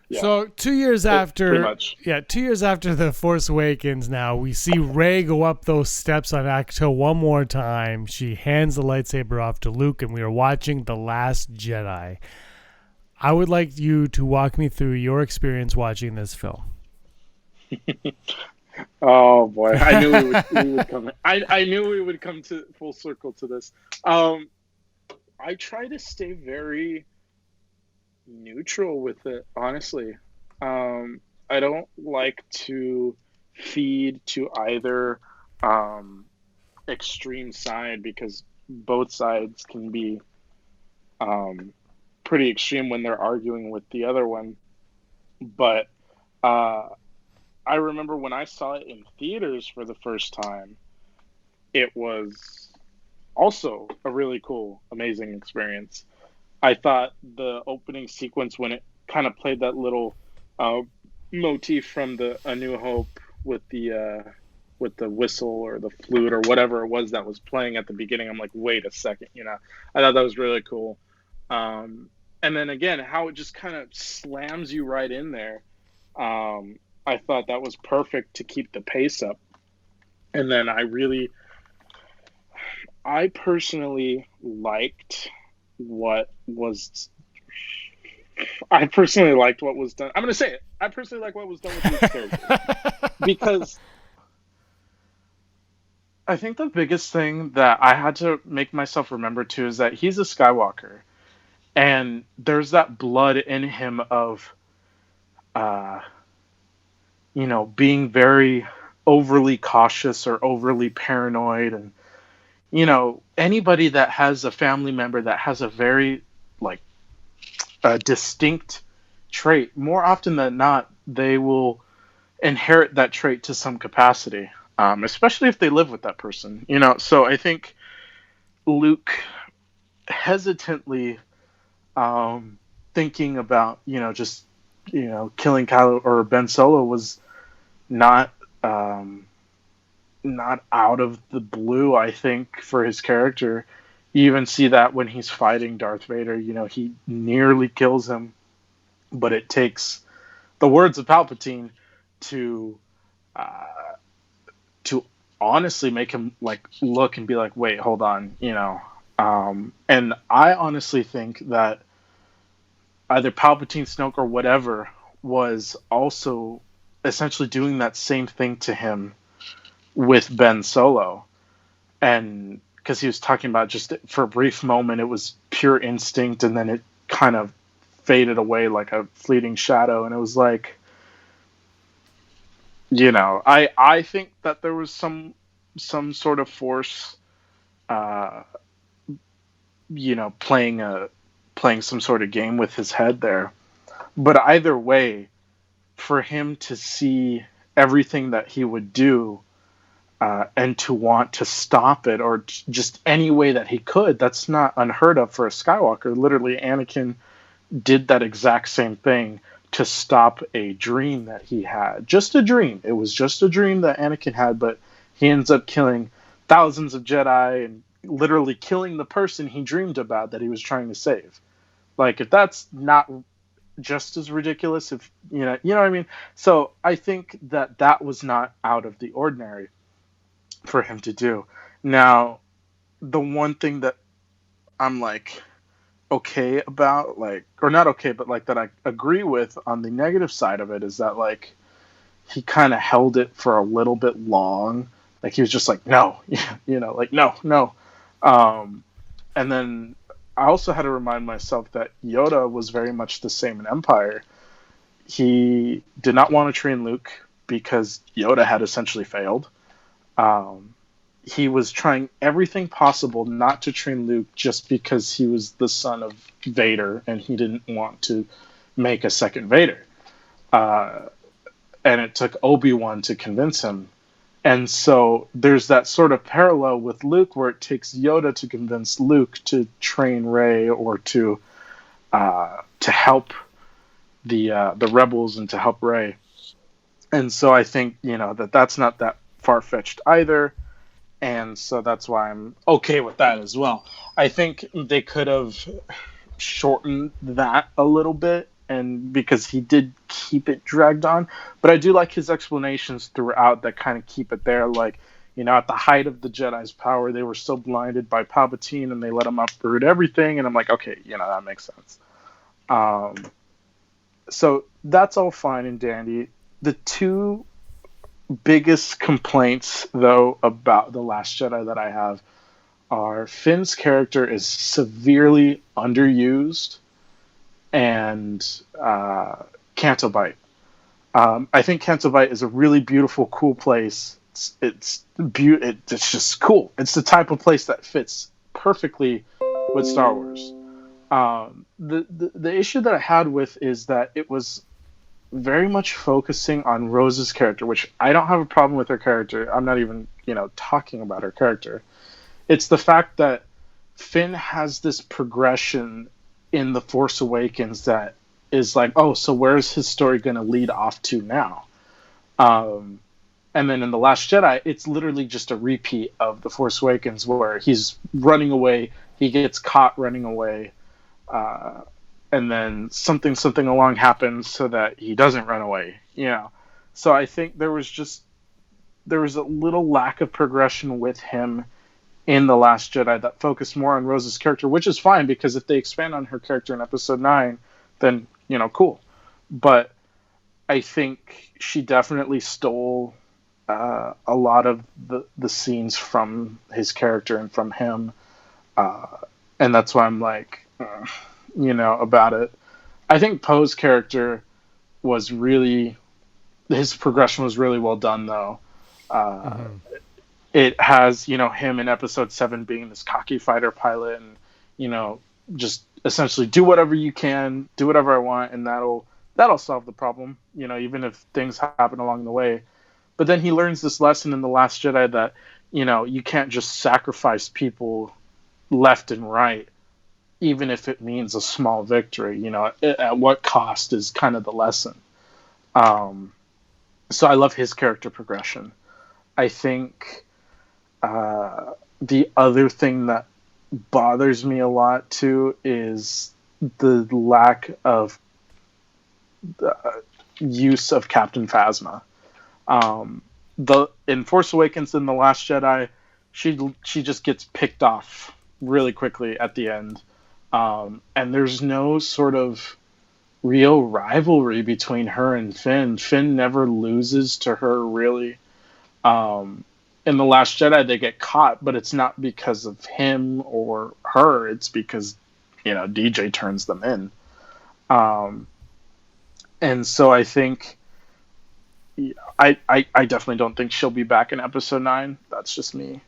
Yeah. So 2 years after, pretty much. 2 years after The Force Awakens, now we see Rey go up those steps on Acto one more time. She hands the lightsaber off to Luke, and we are watching The Last Jedi. I would like you to walk me through your experience watching this film. Oh boy, I knew we would come. I knew we would come to full circle to this. I try to stay very neutral with it, honestly. I don't like to feed to either extreme side, because both sides can be pretty extreme when they're arguing with the other one. But I remember when I saw it in theaters for the first time, it was also a really cool, amazing experience. I thought the opening sequence when it kind of played that little uh, motif from the A New Hope with the whistle or the flute or whatever it was that was playing at the beginning. I'm like, wait a second, I thought that was really cool. And then again, how it just kind of slams you right in there. I thought that was perfect to keep the pace up. And then I personally liked what was I personally liked what was done. I'm going to say it. I personally like what was done with these characters because I think the biggest thing that I had to make myself remember too is that he's a Skywalker, and there's that blood in him of, uh, being very overly cautious or overly paranoid, and anybody that has a family member that has a very like a distinct trait, more often than not, they will inherit that trait to some capacity, especially if they live with that person. So I think Luke hesitantly thinking about, just, killing Kylo or Ben Solo was not not out of the blue, I think, for his character. You even see that when he's fighting Darth Vader, he nearly kills him, but it takes the words of Palpatine to to honestly make him like look and be like, wait, hold on, and I honestly think that either Palpatine, Snoke, or whatever was also essentially doing that same thing to him with Ben Solo. And because he was talking about just for a brief moment, it was pure instinct, and then it kind of faded away like a fleeting shadow. And it was like, I think that there was some sort of force, playing some sort of game with his head there. But either way, for him to see everything that he would do, and to want to stop it, or just any way that he could, that's not unheard of for a Skywalker. Literally, Anakin did that exact same thing to stop a dream that he had. Just a dream. It was just a dream that Anakin had, but he ends up killing thousands of Jedi and literally killing the person he dreamed about that he was trying to save. Like, if that's not just as ridiculous, if you know what I mean? So I think that was not out of the ordinary for him to do. Now, the one thing that I'm like okay about, like, or not okay, but like that I agree with on the negative side of it is that like he kind of held it for a little bit long. Like he was just like, no, like no. And then I also had to remind myself that Yoda was very much the same in Empire. He did not want to train Luke because Yoda had essentially failed. He was trying everything possible not to train Luke just because he was the son of Vader and he didn't want to make a second Vader. And it took Obi-Wan to convince him. And so there's that sort of parallel with Luke where it takes Yoda to convince Luke to train Rey or to help the rebels and to help Rey. And so I think, that's not that far-fetched either. And so that's why I'm okay with that as well. I think they could have shortened that a little bit, and because he did keep it dragged on. But I do like his explanations throughout that kind of keep it there. Like, at the height of the Jedi's power, they were so blinded by Palpatine and they let him uproot everything. And I'm like, okay, that makes sense. So that's all fine and dandy. The two biggest complaints, though, about The Last Jedi that I have are Finn's character is severely underused, and Canto Bight. I think Canto Bight is a really beautiful, cool place. It's just cool. It's the type of place that fits perfectly with Star Wars. The issue that I had with is that it was very much focusing on Rose's character, which I don't have a problem with her character. I'm not even, talking about her character. It's the fact that Finn has this progression in The Force Awakens that is like, oh, so where's his story going to lead off to now? And then in The Last Jedi, it's literally just a repeat of The Force Awakens where he's running away, he gets caught running away, and then something along happens so that he doesn't run away, you know. So I think there was a little lack of progression with him in The Last Jedi that focused more on Rose's character, which is fine because if they expand on her character in Episode 9, then, you know, cool. But I think she definitely stole a lot of the scenes from his character and from him. And that's why I'm like, you know, about it. I think Poe's character was really, his progression was really well done, though. It has, you know, him in Episode 7 being this cocky fighter pilot and, you know, just essentially do whatever you can, do whatever I want, and that'll solve the problem, you know, even if things happen along the way. But then he learns this lesson in The Last Jedi that, you know, you can't just sacrifice people left and right, even if it means a small victory, you know, at what cost is kind of the lesson. So I love his character progression. I think the other thing that bothers me a lot too is the lack of use of Captain Phasma. In Force Awakens and The Last Jedi, she just gets picked off really quickly at the end, and there's no sort of real rivalry between her and Finn. Finn never loses to her really. In The Last Jedi, they get caught, but it's not because of him or her. It's because, you know, DJ turns them in. And so I think I definitely don't think she'll be back in Episode 9. That's just me.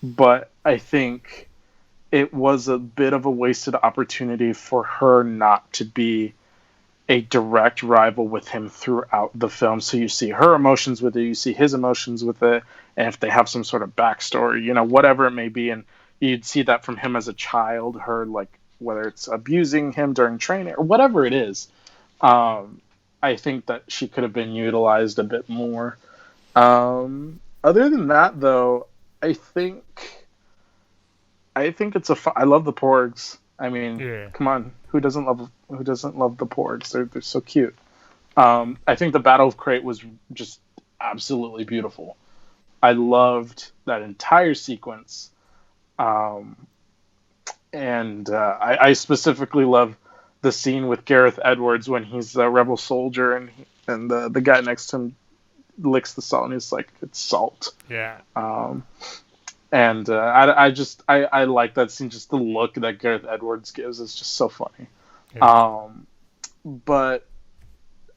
But I think it was a bit of a wasted opportunity for her not to be a direct rival with him throughout the film. So you see her emotions with it, you see his emotions with it, and if they have some sort of backstory, you know, whatever it may be, and you'd see that from him as a child, her, like, whether it's abusing him during training or whatever it is. I think that she could have been utilized a bit more. Other than that, though, I think it's I love the Porgs. I mean, yeah. Come on, who doesn't love the Porgs? They're so cute. I think the Battle of Crate was just absolutely beautiful. I loved that entire sequence, and I specifically love the scene with Gareth Edwards when he's a rebel soldier and the guy next to him licks the salt and he's like, it's salt. Yeah. And I like that scene. Just the look that Gareth Edwards gives is just so funny. Yeah. But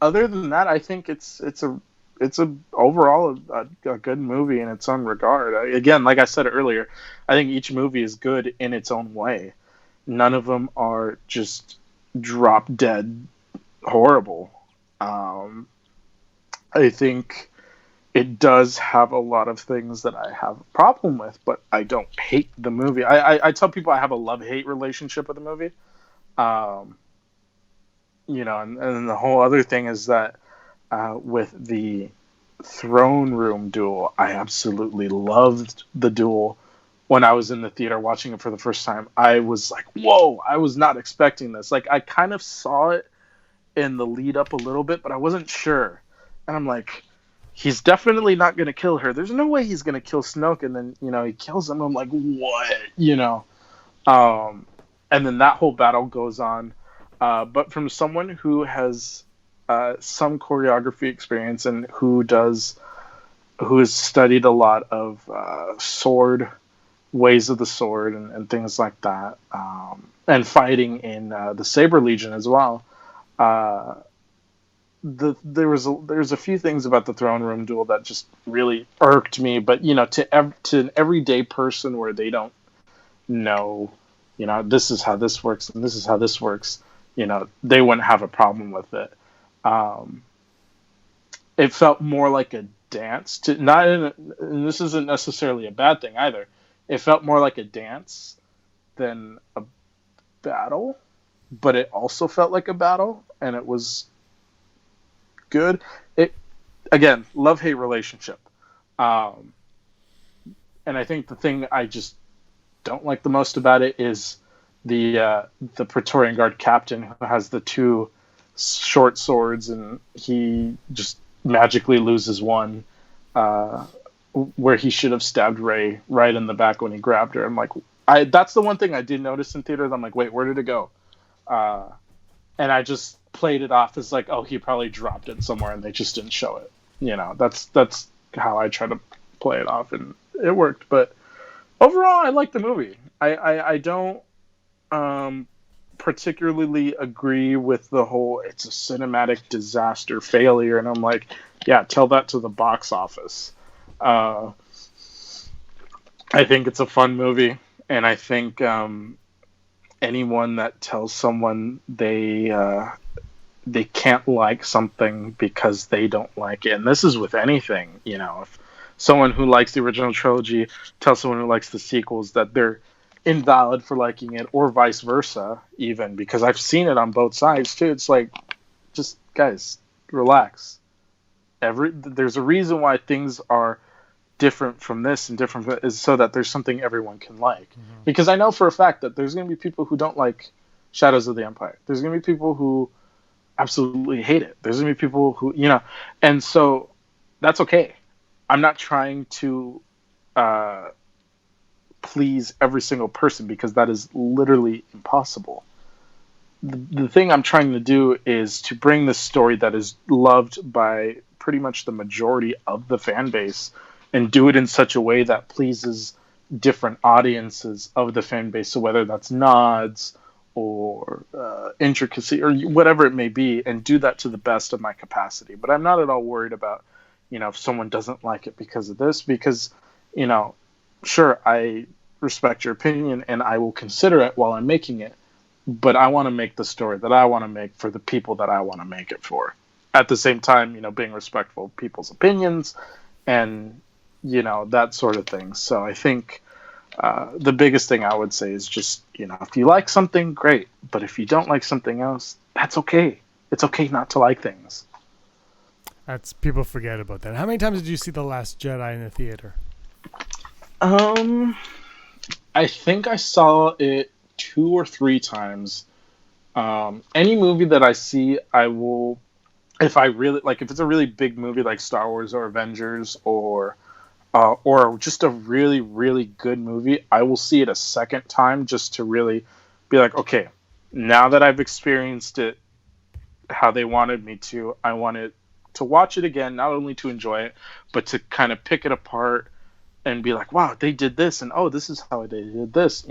other than that, I think it's overall a good movie in its own regard. Again, like I said earlier, I think each movie is good in its own way. None of them are just drop dead horrible. I think it does have a lot of things that I have a problem with, but I don't hate the movie. I tell people I have a love-hate relationship with the movie. You know, and the whole other thing is that with the throne room duel, I absolutely loved the duel. When I was in the theater watching it for the first time, I was like, whoa, I was not expecting this. Like, I kind of saw it in the lead up a little bit, but I wasn't sure. And I'm like, he's definitely not going to kill her. There's no way he's going to kill Snoke. And then, you know, he kills him. I'm like, what? You know? And then that whole battle goes on. But from someone who has some choreography experience and who has studied a lot of ways of the sword and things like that, and fighting in the Saber Legion as well. There's a few things about the throne room duel that just really irked me, but you know, to an everyday person where they don't know, you know, this is how this works and this is how this works, you know, they wouldn't have a problem with it. It felt more like a dance and this isn't necessarily a bad thing either. It felt more like a dance than a battle, but it also felt like a battle, and it was good. It again, love-hate relationship. And I think the thing I just don't like the most about it is the Praetorian Guard captain who has the two short swords, and he just magically loses one, where he should have stabbed Rey right in the back when he grabbed her. I'm like, that's the one thing I did notice in theaters. I'm like, wait, where did it go? And I just played it off as like, oh, he probably dropped it somewhere and they just didn't show it. That's how I try to play it off, and it worked. But overall, I like the movie. I don't particularly agree with the whole it's a cinematic disaster failure, and I'm like, yeah, tell that to the box office. I think it's a fun movie, and I think anyone that tells someone they can't like something because they don't like it, and this is with anything, if someone who likes the original trilogy tells someone who likes the sequels that they're invalid for liking it, or vice versa, even, because I've seen it on both sides too. It's like, just guys, relax. There's a reason why things are different from this and different from, is so that there's something everyone can like. Mm-hmm. Because I know for a fact that there's going to be people who don't like Shadows of the Empire. There's going to be people who absolutely hate it. There's going to be people who, and so that's okay. I'm not trying to please every single person, because that is literally impossible. The thing I'm trying to do is to bring this story that is loved by pretty much the majority of the fan base, and do it in such a way that pleases different audiences of the fan base. So whether that's nods or intricacy or whatever it may be, and do that to the best of my capacity. But I'm not at all worried about, if someone doesn't like it because of this, because, sure, I respect your opinion and I will consider it while I'm making it, but I want to make the story that I want to make for the people that I want to make it for. At the same time, being respectful of people's opinions and, that sort of thing. So I think the biggest thing I would say is just, if you like something, great. But if you don't like something else, that's okay. It's okay not to like things. People forget about that. How many times did you see The Last Jedi in the theater? I think I saw it 2 or 3 times. Any movie that I see, I will, if it's a really big movie like Star Wars or Avengers or just a really, really good movie, I will see it a second time just to really be like, okay, now that I've experienced it how they wanted me to, I wanted to watch it again, not only to enjoy it, but to kind of pick it apart and be like, wow, they did this, and oh, this is how they did this,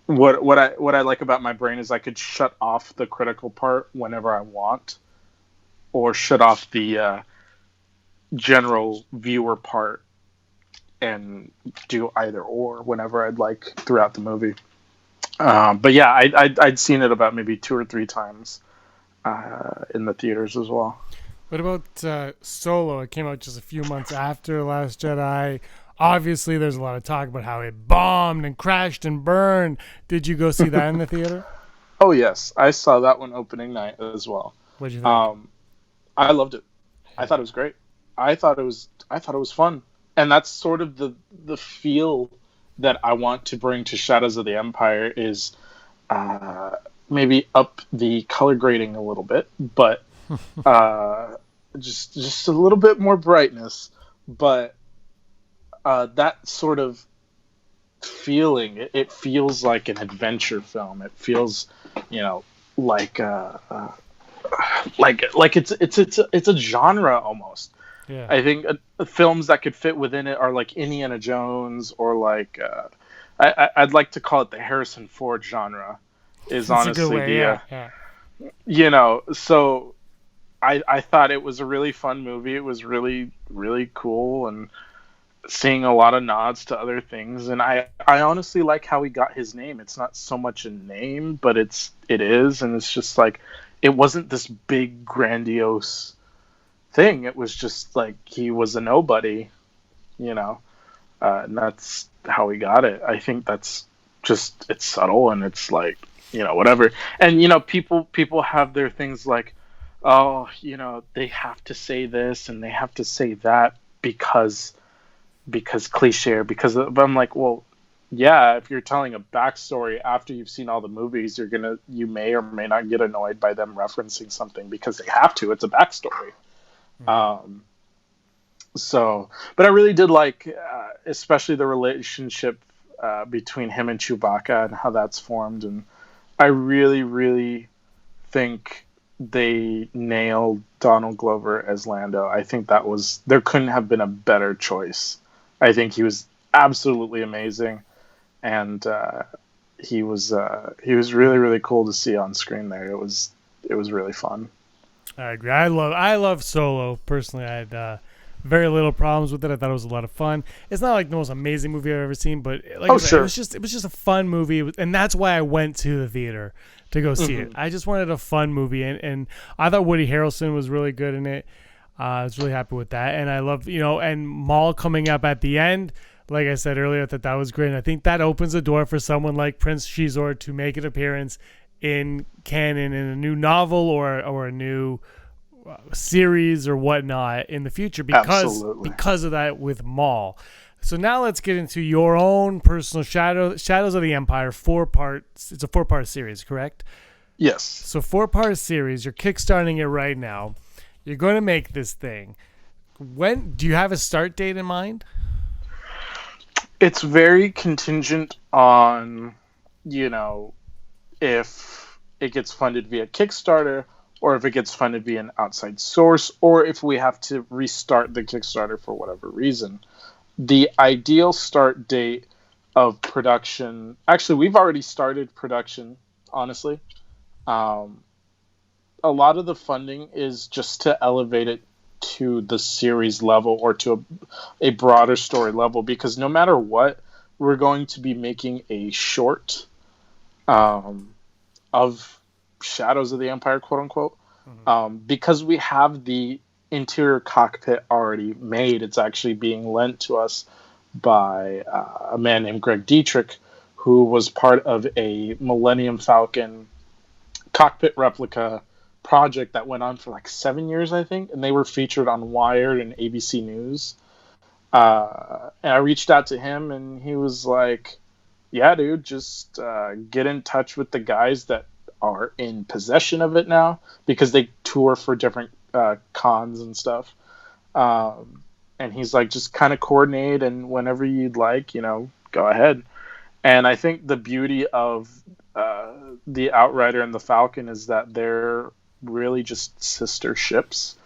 What I like about my brain is I could shut off the critical part whenever I want, or shut off the general viewer part and do either or whenever I'd like throughout the movie. But yeah, I'd seen it about maybe 2 or 3 times in the theaters as well. What about Solo? It came out just a few months after Last Jedi. Obviously, there's a lot of talk about how it bombed and crashed and burned. Did you go see that in the theater? Oh, yes. I saw that one opening night as well. What did you think? I loved it. I thought it was great. I thought it was fun. And that's sort of the feel that I want to bring to Shadows of the Empire is maybe up the color grading a little bit, but just a little bit more brightness. But that sort of feeling, it feels like an adventure film. It feels, like it's a genre almost. Yeah. I think films that could fit within it are like Indiana Jones, or like I'd like to call it the Harrison Ford genre. Is that's honestly so I thought it was a really fun movie. It was really, really cool, and seeing a lot of nods to other things. And I honestly like how he got his name. It's not so much a name, but it is, and it's just like, it wasn't this big grandiose thing. It was just like he was a nobody, and that's how we got it. I think that's just, it's subtle, and it's like, whatever. And people have their things like, oh, they have to say this and they have to say that because cliche, or but I'm like, well, yeah, if you're telling a backstory after you've seen all the movies, you may or may not get annoyed by them referencing something because they have to. It's a backstory. Mm-hmm. But I really did like, especially the relationship between him and Chewbacca and how that's formed. And I really, really think they nailed Donald Glover as Lando. I think there couldn't have been a better choice. I think he was absolutely amazing, and he was really, really cool to see on screen there. It was really fun. I agree. I love Solo personally. I had very little problems with it. I thought it was a lot of fun. It's not like the most amazing movie I've ever seen, but sure. It was just a fun movie, and that's why I went to the theater to go see it. I just wanted a fun movie, and I thought Woody Harrelson was really good in it. I was really happy with that, and I love and Maul coming up at the end. Like I said earlier, I thought that was great. And I think that opens the door for someone like Prince Shizor to make an appearance in canon in a new novel or a new series or whatnot in the future because of that with Maul. So now let's get into your own personal Shadows of the Empire 4-part. It's a 4-part series, correct? Yes. So 4-part series. You're kickstarting it right now. You're going to make this thing. When do you have a start date in mind? It's very contingent on, if it gets funded via Kickstarter, or if it gets funded via an outside source, or if we have to restart the Kickstarter for whatever reason. The ideal start date of production, actually, we've already started production, honestly. A lot of the funding is just to elevate it to the series level or to a broader story level, because no matter what, we're going to be making a short of Shadows of the Empire, quote unquote. Because we have the interior cockpit already made. It's actually being lent to us by a man named Greg Dietrich, who was part of a Millennium Falcon cockpit replica project that went on for like 7 years, I think, and they were featured on Wired and ABC News. And I reached out to him, and he was like, yeah, dude, just get in touch with the guys that are in possession of it now, because they tour for different cons and stuff. And he's like, just kind of coordinate, and whenever you'd like, go ahead. And I think the beauty of the Outrider and the Falcon is that they're really just sister ships.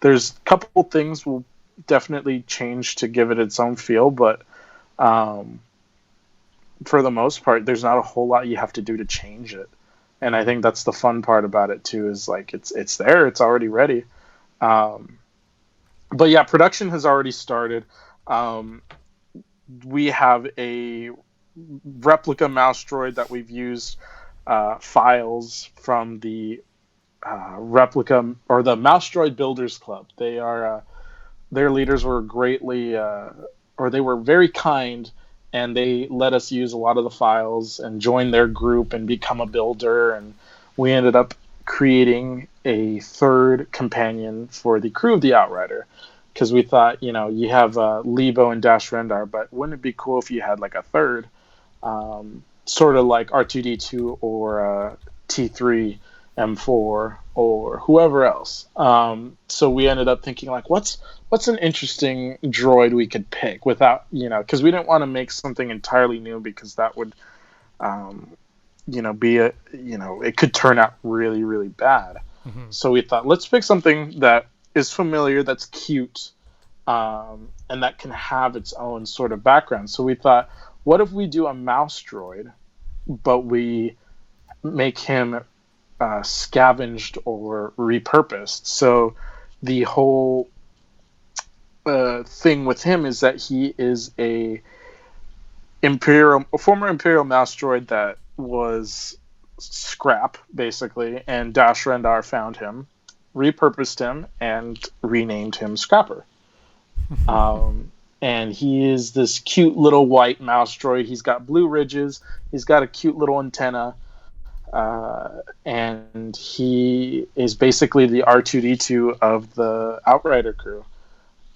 There's a couple things will definitely change to give it its own feel, but for the most part, there's not a whole lot you have to do to change it. And I think that's the fun part about it too, is like it's there, it's already ready. But yeah, production has already started. We have a replica mouse droid that we've used files from the replica or the Mouse Droid Builders Club. They are their leaders were greatly they were very kind, and they let us use a lot of the files and join their group and become a builder. And we ended up creating a third companion for the crew of the Outrider, because we thought, you have Lebo and Dash Rendar, but wouldn't it be cool if you had like a third, sort of like R2D2 or T3 M4 or whoever else. So we ended up thinking like, what's an interesting droid we could pick without, because we didn't want to make something entirely new, because that would, be it could turn out really, really bad. Mm-hmm. So we thought, let's pick something that is familiar, that's cute, and that can have its own sort of background. So we thought, what if we do a mouse droid, but we make him scavenged or repurposed? So the whole thing with him is that he is a former Imperial mouse droid that was scrap, basically, and Dash Rendar found him, repurposed him, and renamed him Scrapper. and he is this cute little white mouse droid. He's got blue ridges. He's got a cute little antenna. And he is basically the R2D2 of the Outrider crew.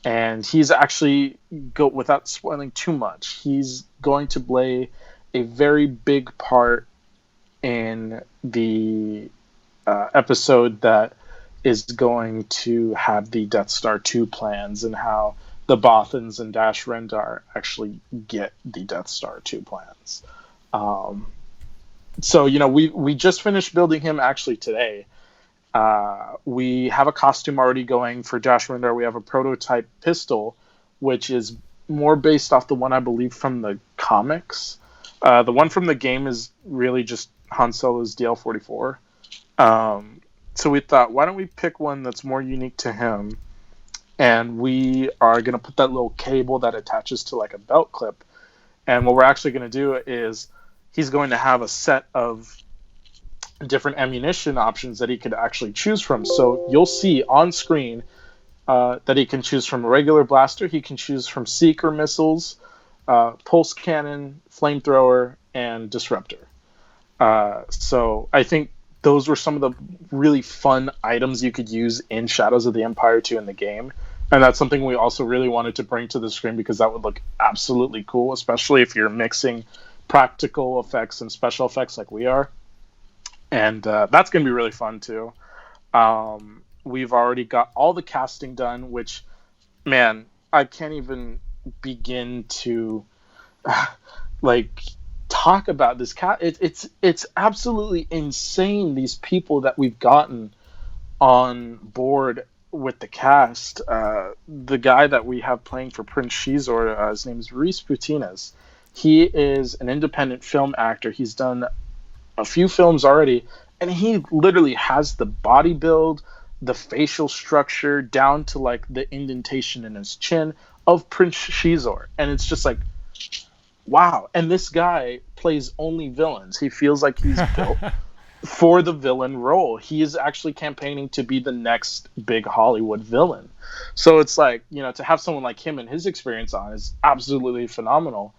And he's actually, without spoiling too much, he's going to play a very big part in the episode that is going to have the Death Star 2 plans, and how the Bothans and Dash Rendar actually get the Death Star 2 plans. So, we just finished building him actually today. We have a costume already going for Dash Rendar. We have a prototype pistol, which is more based off the one, I believe, from the comics. The one from the game is really just Han Solo's DL-44. So we thought, why don't we pick one that's more unique to him? And we are going to put that little cable that attaches to like a belt clip. And what we're actually going to do is he's going to have a set of different ammunition options that he could actually choose from. So you'll see on screen that he can choose from a regular blaster, he can choose from seeker missiles, pulse cannon, flamethrower, and disruptor. So I think those were some of the really fun items you could use in Shadows of the Empire 2 in the game. And that's something we also really wanted to bring to the screen, because that would look absolutely cool, especially if you're mixing practical effects and special effects like we are. And that's going to be really fun too. We've already got all the casting done, which, man, I can't even begin to talk about this it's absolutely insane, these people that we've gotten on board with the cast. The guy that we have playing for Prince Shizor, his name is Reese Putinez. He is an independent film actor. He's done a few films already, and he literally has the body build, the facial structure, down to like the indentation in his chin of Prince Shizor. And it's just like, wow. And this guy plays only villains. He feels like he's built for the villain role. He is actually campaigning to be the next big Hollywood villain. So it's like, to have someone like him and his experience on is absolutely phenomenal.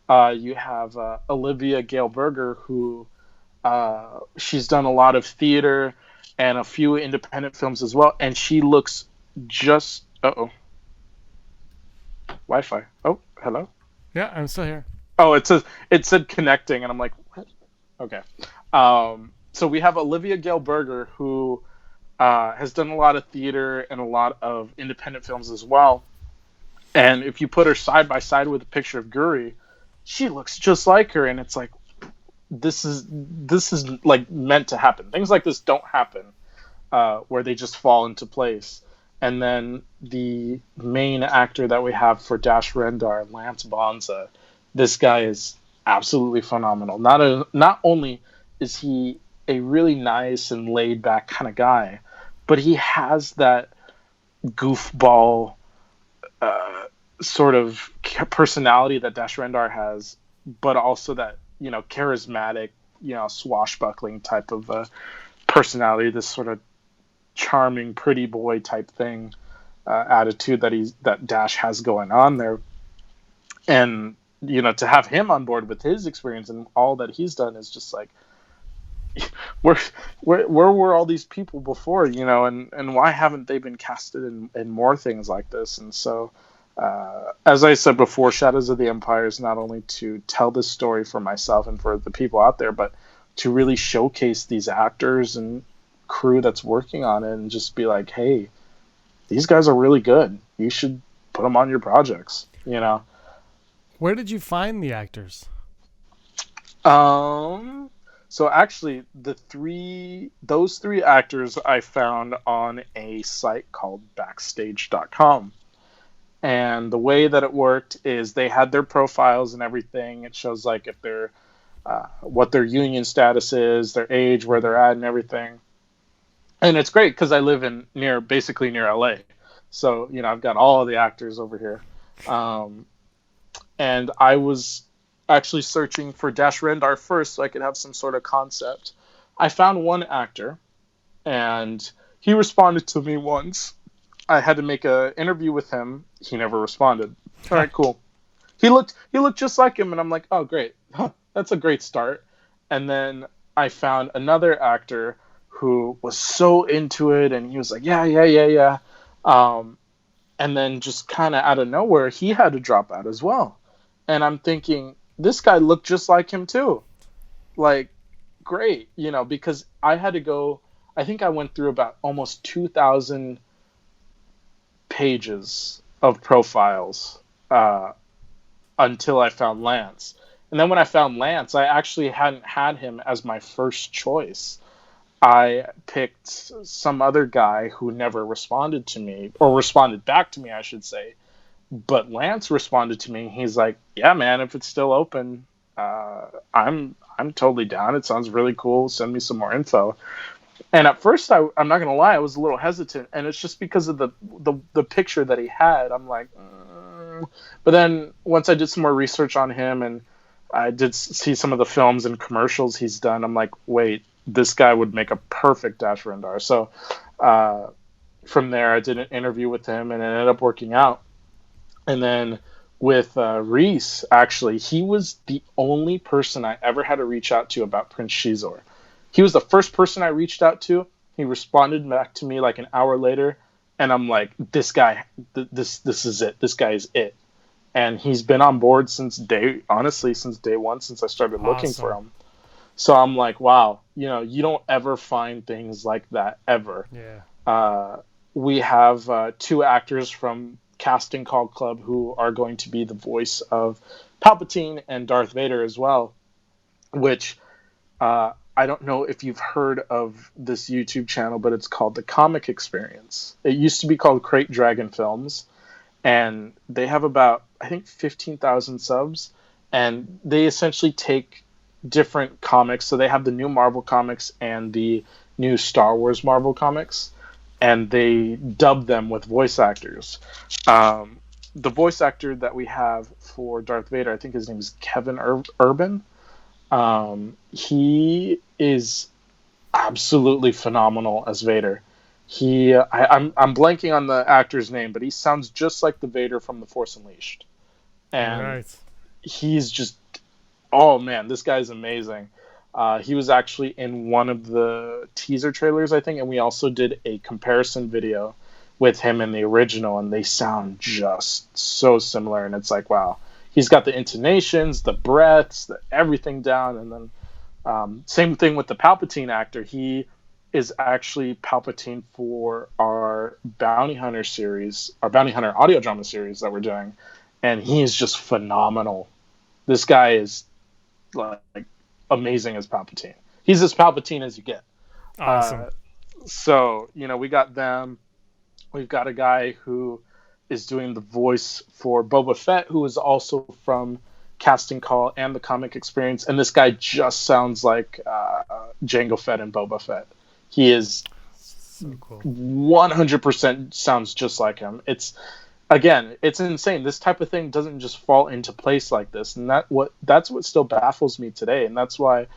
You have Olivia Gale Berger, who she's done a lot of theater and a few independent films as well. And she looks just... Wi-Fi. Oh, hello? Yeah, I'm still here. Oh, it said connecting, and I'm like, what? Okay. So we have Olivia Gale Berger, who has done a lot of theater and a lot of independent films as well. And if you put her side by side with a picture of Guri, she looks just like her, and it's like, this is like meant to happen. Things like this don't happen where they just fall into place. And then the main actor that we have for Dash Rendar, Lance Bonza, this guy is absolutely phenomenal. Not only is he a really nice and laid back kind of guy, but he has that goofball sort of personality that Dash Rendar has, but also that, charismatic, swashbuckling type of personality, this sort of charming, pretty boy type thing, attitude that Dash has going on there. And, to have him on board with his experience and all that he's done is just like, where were all these people before, and why haven't they been casted in more things like this? And so, as I said before, Shadows of the Empire is not only to tell this story for myself and for the people out there, but to really showcase these actors and crew that's working on it and just be like, hey, these guys are really good. You should put them on your projects, Where did you find the actors? So actually, those three actors I found on a site called Backstage.com. And the way that it worked is they had their profiles and everything. It shows like if they're what their union status is, their age, where they're at, and everything. And it's great because I live basically near LA, so I've got all of the actors over here. And I was actually searching for Dash Rendar first so I could have some sort of concept. I found one actor, and he responded to me once. I had to make an interview with him. He never responded. All right, cool. He looked just like him, and I'm like, oh, great. That's a great start. And then I found another actor who was so into it, and he was like, yeah. And then just kind of out of nowhere, he had to drop out as well. And I'm thinking, this guy looked just like him too. Like, great, because I had to go, I think I went through about almost 2,000 pages of profiles until I found Lance. And then when I found Lance, I actually hadn't had him as my first choice. I picked some other guy who never responded to me, or responded back to me, I should say. But Lance responded to me. He's like, yeah, man, if it's still open, I'm totally down. It sounds really cool. Send me some more info. And at first, I'm not going to lie, I was a little hesitant. And it's just because of the picture that he had. I'm like, But then once I did some more research on him, and I did see some of the films and commercials he's done, I'm like, wait, this guy would make a perfect Dash Rendar. So from there, I did an interview with him, and it ended up working out. And then with Reese, actually, he was the only person I ever had to reach out to about Prince Shizor. He was the first person I reached out to. He responded back to me like an hour later, and I'm like, this guy, this is it. This guy is it. And he's been on board since day one, since I started looking for him. So I'm like, wow, you don't ever find things like that ever. Yeah. We have 2 actors from Casting Call Club who are going to be the voice of Palpatine and Darth Vader as well, which I don't know if you've heard of this YouTube channel, but it's called The Comic Experience. It used to be called Crate Dragon Films, and they have about, I think, 15,000 subs, and they essentially take different comics. So they have the new Marvel comics and the new Star Wars Marvel comics, and they dub them with voice actors. The voice actor that we have for Darth Vader, I think his name is Kevin Urban. He is absolutely phenomenal as Vader. I'm blanking on the actor's name, but he sounds just like the Vader from The Force Unleashed. And he's just, oh man, this guy's amazing. He was actually in one of the teaser trailers, I think, and we also did a comparison video with him in the original, and they sound just so similar. And it's like, wow, he's got the intonations, the breaths, everything down. And then same thing with the Palpatine actor. He is actually Palpatine for our Bounty Hunter series, our Bounty Hunter audio drama series that we're doing. And he is just phenomenal. This guy is like amazing as Palpatine. He's as Palpatine as you get. Awesome. So, we got them. We've got a guy who is doing the voice for Boba Fett, who is also from Casting Call and the Comic Experience. And this guy just sounds like Jango Fett and Boba Fett. He is so cool. 100% sounds just like him. It's insane. This type of thing doesn't just fall into place like this. And that's what still baffles me today. And that's why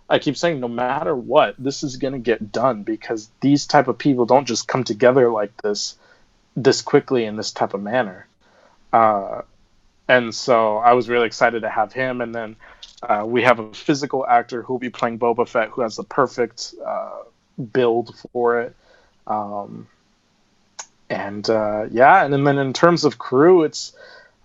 I keep saying, no matter what, this is going to get done, because these type of people don't just come together like this quickly in this type of manner. And so I was really excited to have him. And then we have a physical actor who will be playing Boba Fett, who has the perfect build for it. And then in terms of crew, it's,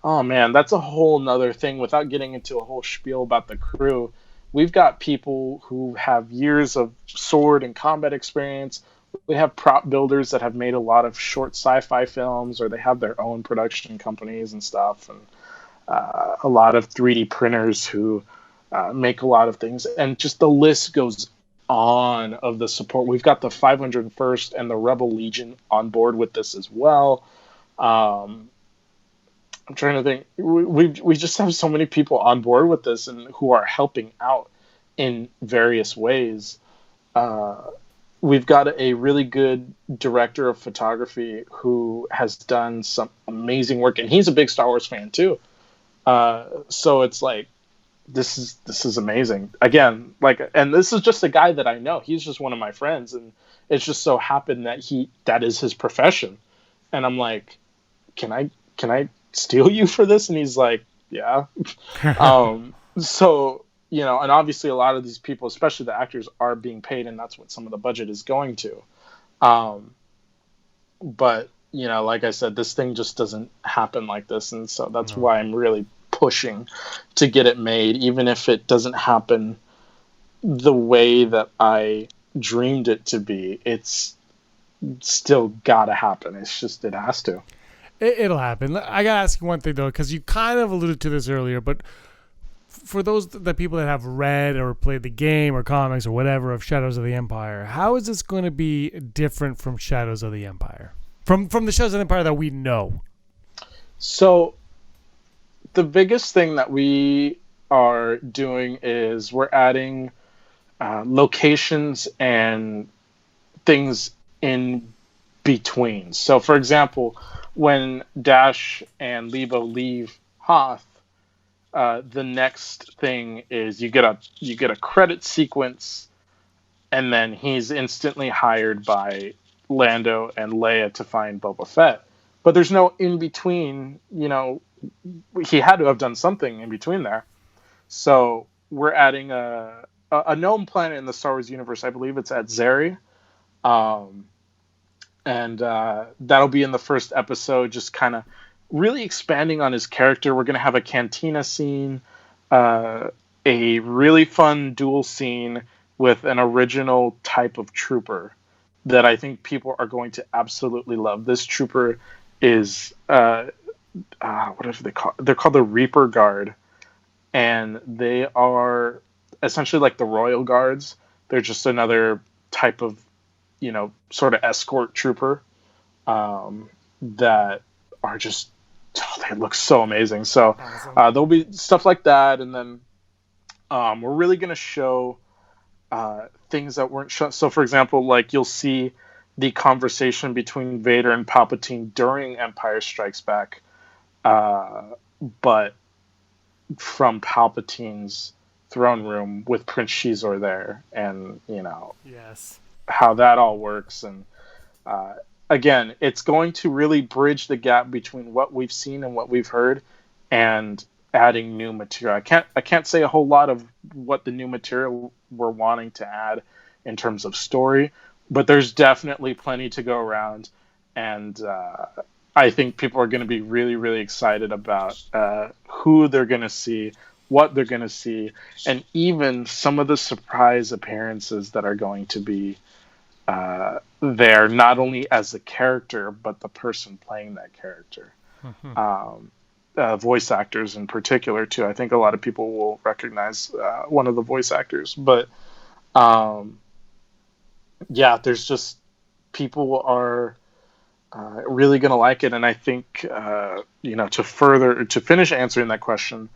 oh man, that's a whole nother thing. Without getting into a whole spiel about the crew, we've got people who have years of sword and combat experience. We have prop builders that have made a lot of short sci-fi films, or they have their own production companies and stuff, and a lot of 3D printers who make a lot of things. And just the list goes on of the support. We've got the 501st and the Rebel Legion on board with this as well. I'm trying to think. We just have so many people on board with this and who are helping out in various ways. We've got a really good director of photography who has done some amazing work, and he's a big Star Wars fan too. So it's like, this is amazing. Again, and this is just a guy that I know. He's just one of my friends, and it's just so happened that that is his profession. And I'm like, can I steal you for this? And he's like, yeah. So, and obviously a lot of these people, especially the actors, are being paid, and that's what some of the budget is going to. But, like I said, this thing just doesn't happen like this. And so that's why I'm really pushing to get it made, even if it doesn't happen the way that I dreamed it to be. It's still gotta happen. It's just, it has to. It'll happen. I gotta ask you one thing though, because you kind of alluded to this earlier, but for those the people that have read or played the game or comics or whatever of Shadows of the Empire, how is this going to be different from Shadows of the Empire, from the Shadows of the Empire that we know? So the biggest thing that we are doing is we're adding locations and things in between. So, for example, when Dash and Lebo leave Hoth, the next thing is you get a credit sequence, and then he's instantly hired by Lando and Leia to find Boba Fett. But there's no in between. He had to have done something in between there. So we're adding a known planet in the Star Wars universe. I believe it's at Zeri. And that'll be in the first episode, just kind of really expanding on his character. We're going to have a cantina scene, a really fun duel scene with an original type of trooper that I think people are going to absolutely love. This trooper is, whatever they call it. They're called the Reaper Guard, and they are essentially like the Royal Guards. They're just another type of, sort of escort trooper that are just, they look so amazing. So there'll be stuff like that, and then we're really going to show things that weren't shown. So, for example, like you'll see the conversation between Vader and Palpatine during Empire Strikes Back, but from Palpatine's throne room with Prince Shizor there, and yes, how that all works. And again, it's going to really bridge the gap between what we've seen and what we've heard, and adding new material. I can't say a whole lot of what the new material we're wanting to add in terms of story, but there's definitely plenty to go around, and I think people are going to be really, really excited about who they're going to see, what they're going to see, and even some of the surprise appearances that are going to be there, not only as a character, but the person playing that character. Voice actors in particular, too. I think a lot of people will recognize one of the voice actors. But, yeah, there's just, people are really going to like it. And I think, to finish answering that question,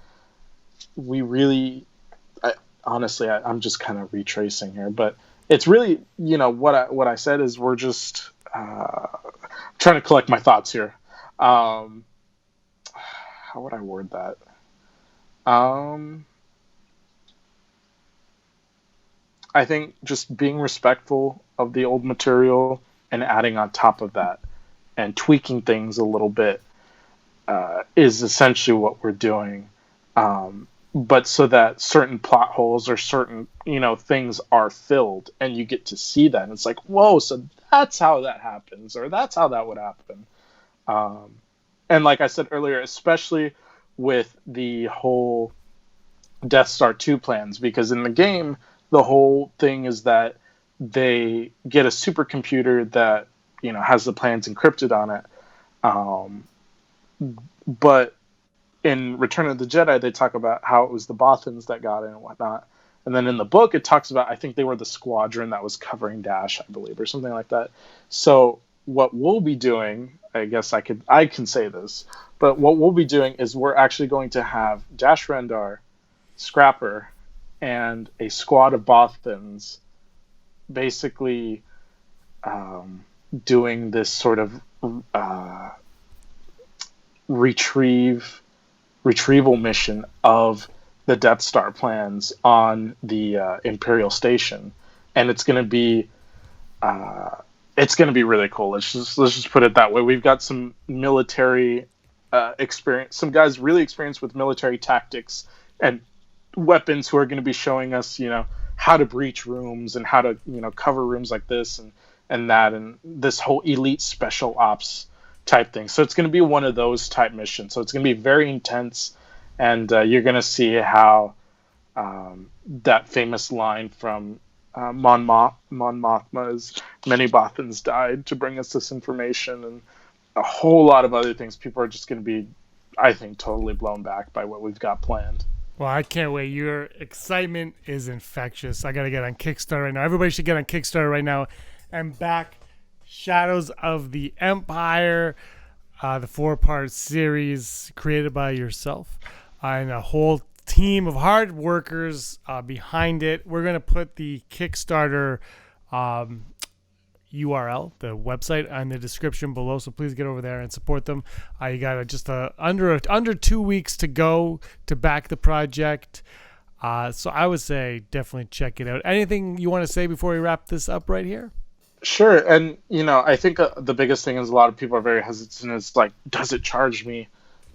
we really, honestly, I'm just kind of retracing here, but it's really, what I said is we're just trying to collect my thoughts here. How would I word that? I think just being respectful of the old material and adding on top of that and tweaking things a little bit is essentially what we're doing. But so that certain plot holes or certain, things are filled, and you get to see that. And it's like, whoa, so that's how that happens, or that's how that would happen. And like I said earlier, especially with the whole Death Star 2 plans, because in the game, the whole thing is that they get a supercomputer that, has the plans encrypted on it. But in Return of the Jedi, they talk about how it was the Bothans that got it and whatnot. And then in the book, it talks about, I think they were the squadron that was covering Dash, I believe, or something like that. So what we'll be doing, I guess I can say this, but what we'll be doing is we're actually going to have Dash Rendar, Scrapper, and a squad of Bothans basically doing this sort of retrieval mission of the Death Star plans on the Imperial Station, and it's going to be really cool. Let's just put it that way. We've got some military some guys really experienced with military tactics and weapons who are going to be showing us, how to breach rooms and how to, cover rooms like this and that, and this whole elite special ops type thing. So it's going to be one of those type missions. So it's going to be very intense, and you're going to see how that famous line from Mon Mothma's "Many Bothans died to bring us this information," and a whole lot of other things. People are just going to be, I think, totally blown back by what we've got planned. Well, I can't wait. Your excitement is infectious. I got to get on Kickstarter right now. Everybody should get on Kickstarter right now and back Shadows of the Empire, the 4-part series created by yourself and a whole team of hard workers behind it. We're going to put the Kickstarter URL, the website, on the description below, so please get over there and support them. You got just under 2 weeks to go to back the project, so I would say definitely check it out. Anything you want to say before we wrap this up right here? Sure. And I think the biggest thing is a lot of people are very hesitant. It's like, does it charge me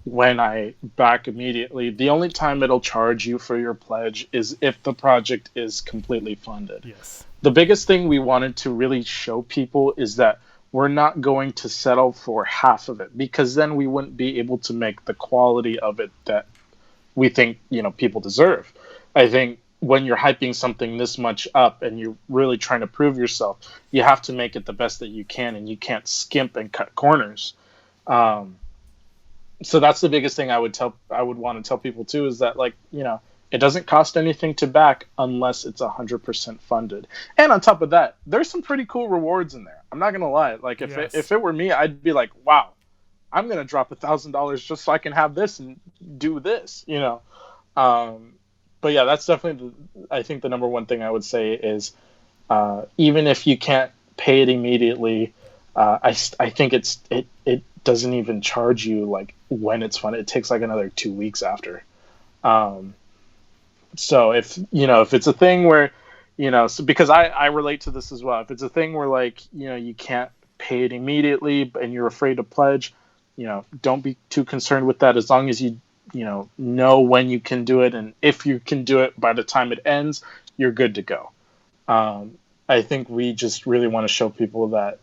when I back immediately? The only time it'll charge you for your pledge is if the project is completely funded. Yes. The biggest thing we wanted to really show people is that we're not going to settle for half of it, because then we wouldn't be able to make the quality of it that we think, people deserve. I think when you're hyping something this much up and you're really trying to prove yourself, you have to make it the best that you can, and you can't skimp and cut corners. So that's the biggest thing I would want to tell people too, is that, it doesn't cost anything to back unless it's 100% funded. And on top of that, there's some pretty cool rewards in there. I'm not gonna lie. If it were me, I'd be like, wow, I'm gonna drop $1,000 just so I can have this and do this. But yeah, that's definitely I think the number one thing I would say is, even if you can't pay it immediately, I think it doesn't even charge you when it's funded. It takes another 2 weeks after. So if it's a thing where, because I relate to this as well. If it's a thing where you can't pay it immediately and you're afraid to pledge, don't be too concerned with that. As long as you know when you can do it, and if you can do it by the time it ends, you're good to go. I think we just really want to show people that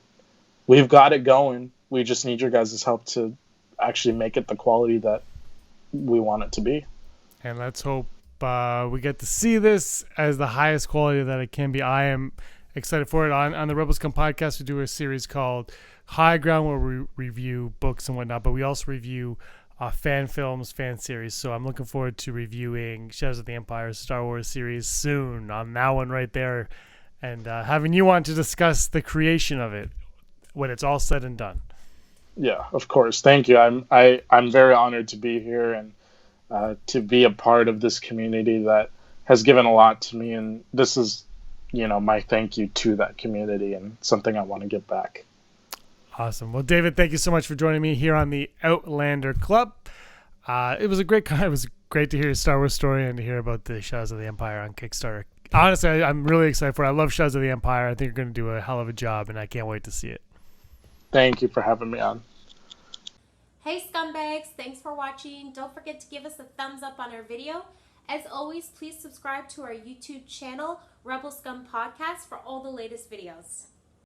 we've got it going. We just need your guys' help to actually make it the quality that we want it to be. And let's hope we get to see this as the highest quality that it can be. I am excited for it. On the Rebel Scum podcast, we do a series called High Ground, where we review books and whatnot, but we also review fan films, fan series. So I'm looking forward to reviewing Shadows of the Empire Star Wars series soon on that one right there, and having you on to discuss the creation of it when it's all said and done. Yeah, of course. Thank you. I'm very honored to be here and to be a part of this community that has given a lot to me, and this is, my thank you to that community and something I want to give back. Awesome. Well, David, thank you so much for joining me here on the Outlander Club. It was great to hear your Star Wars story and to hear about the Shadows of the Empire on Kickstarter. Honestly, I'm really excited for it. I love Shadows of the Empire. I think you're going to do a hell of a job, and I can't wait to see it. Thank you for having me on. Hey scumbags, thanks for watching. Don't forget to give us a thumbs up on our video. As always, please subscribe to our YouTube channel, Rebel Scum Podcast, for all the latest videos.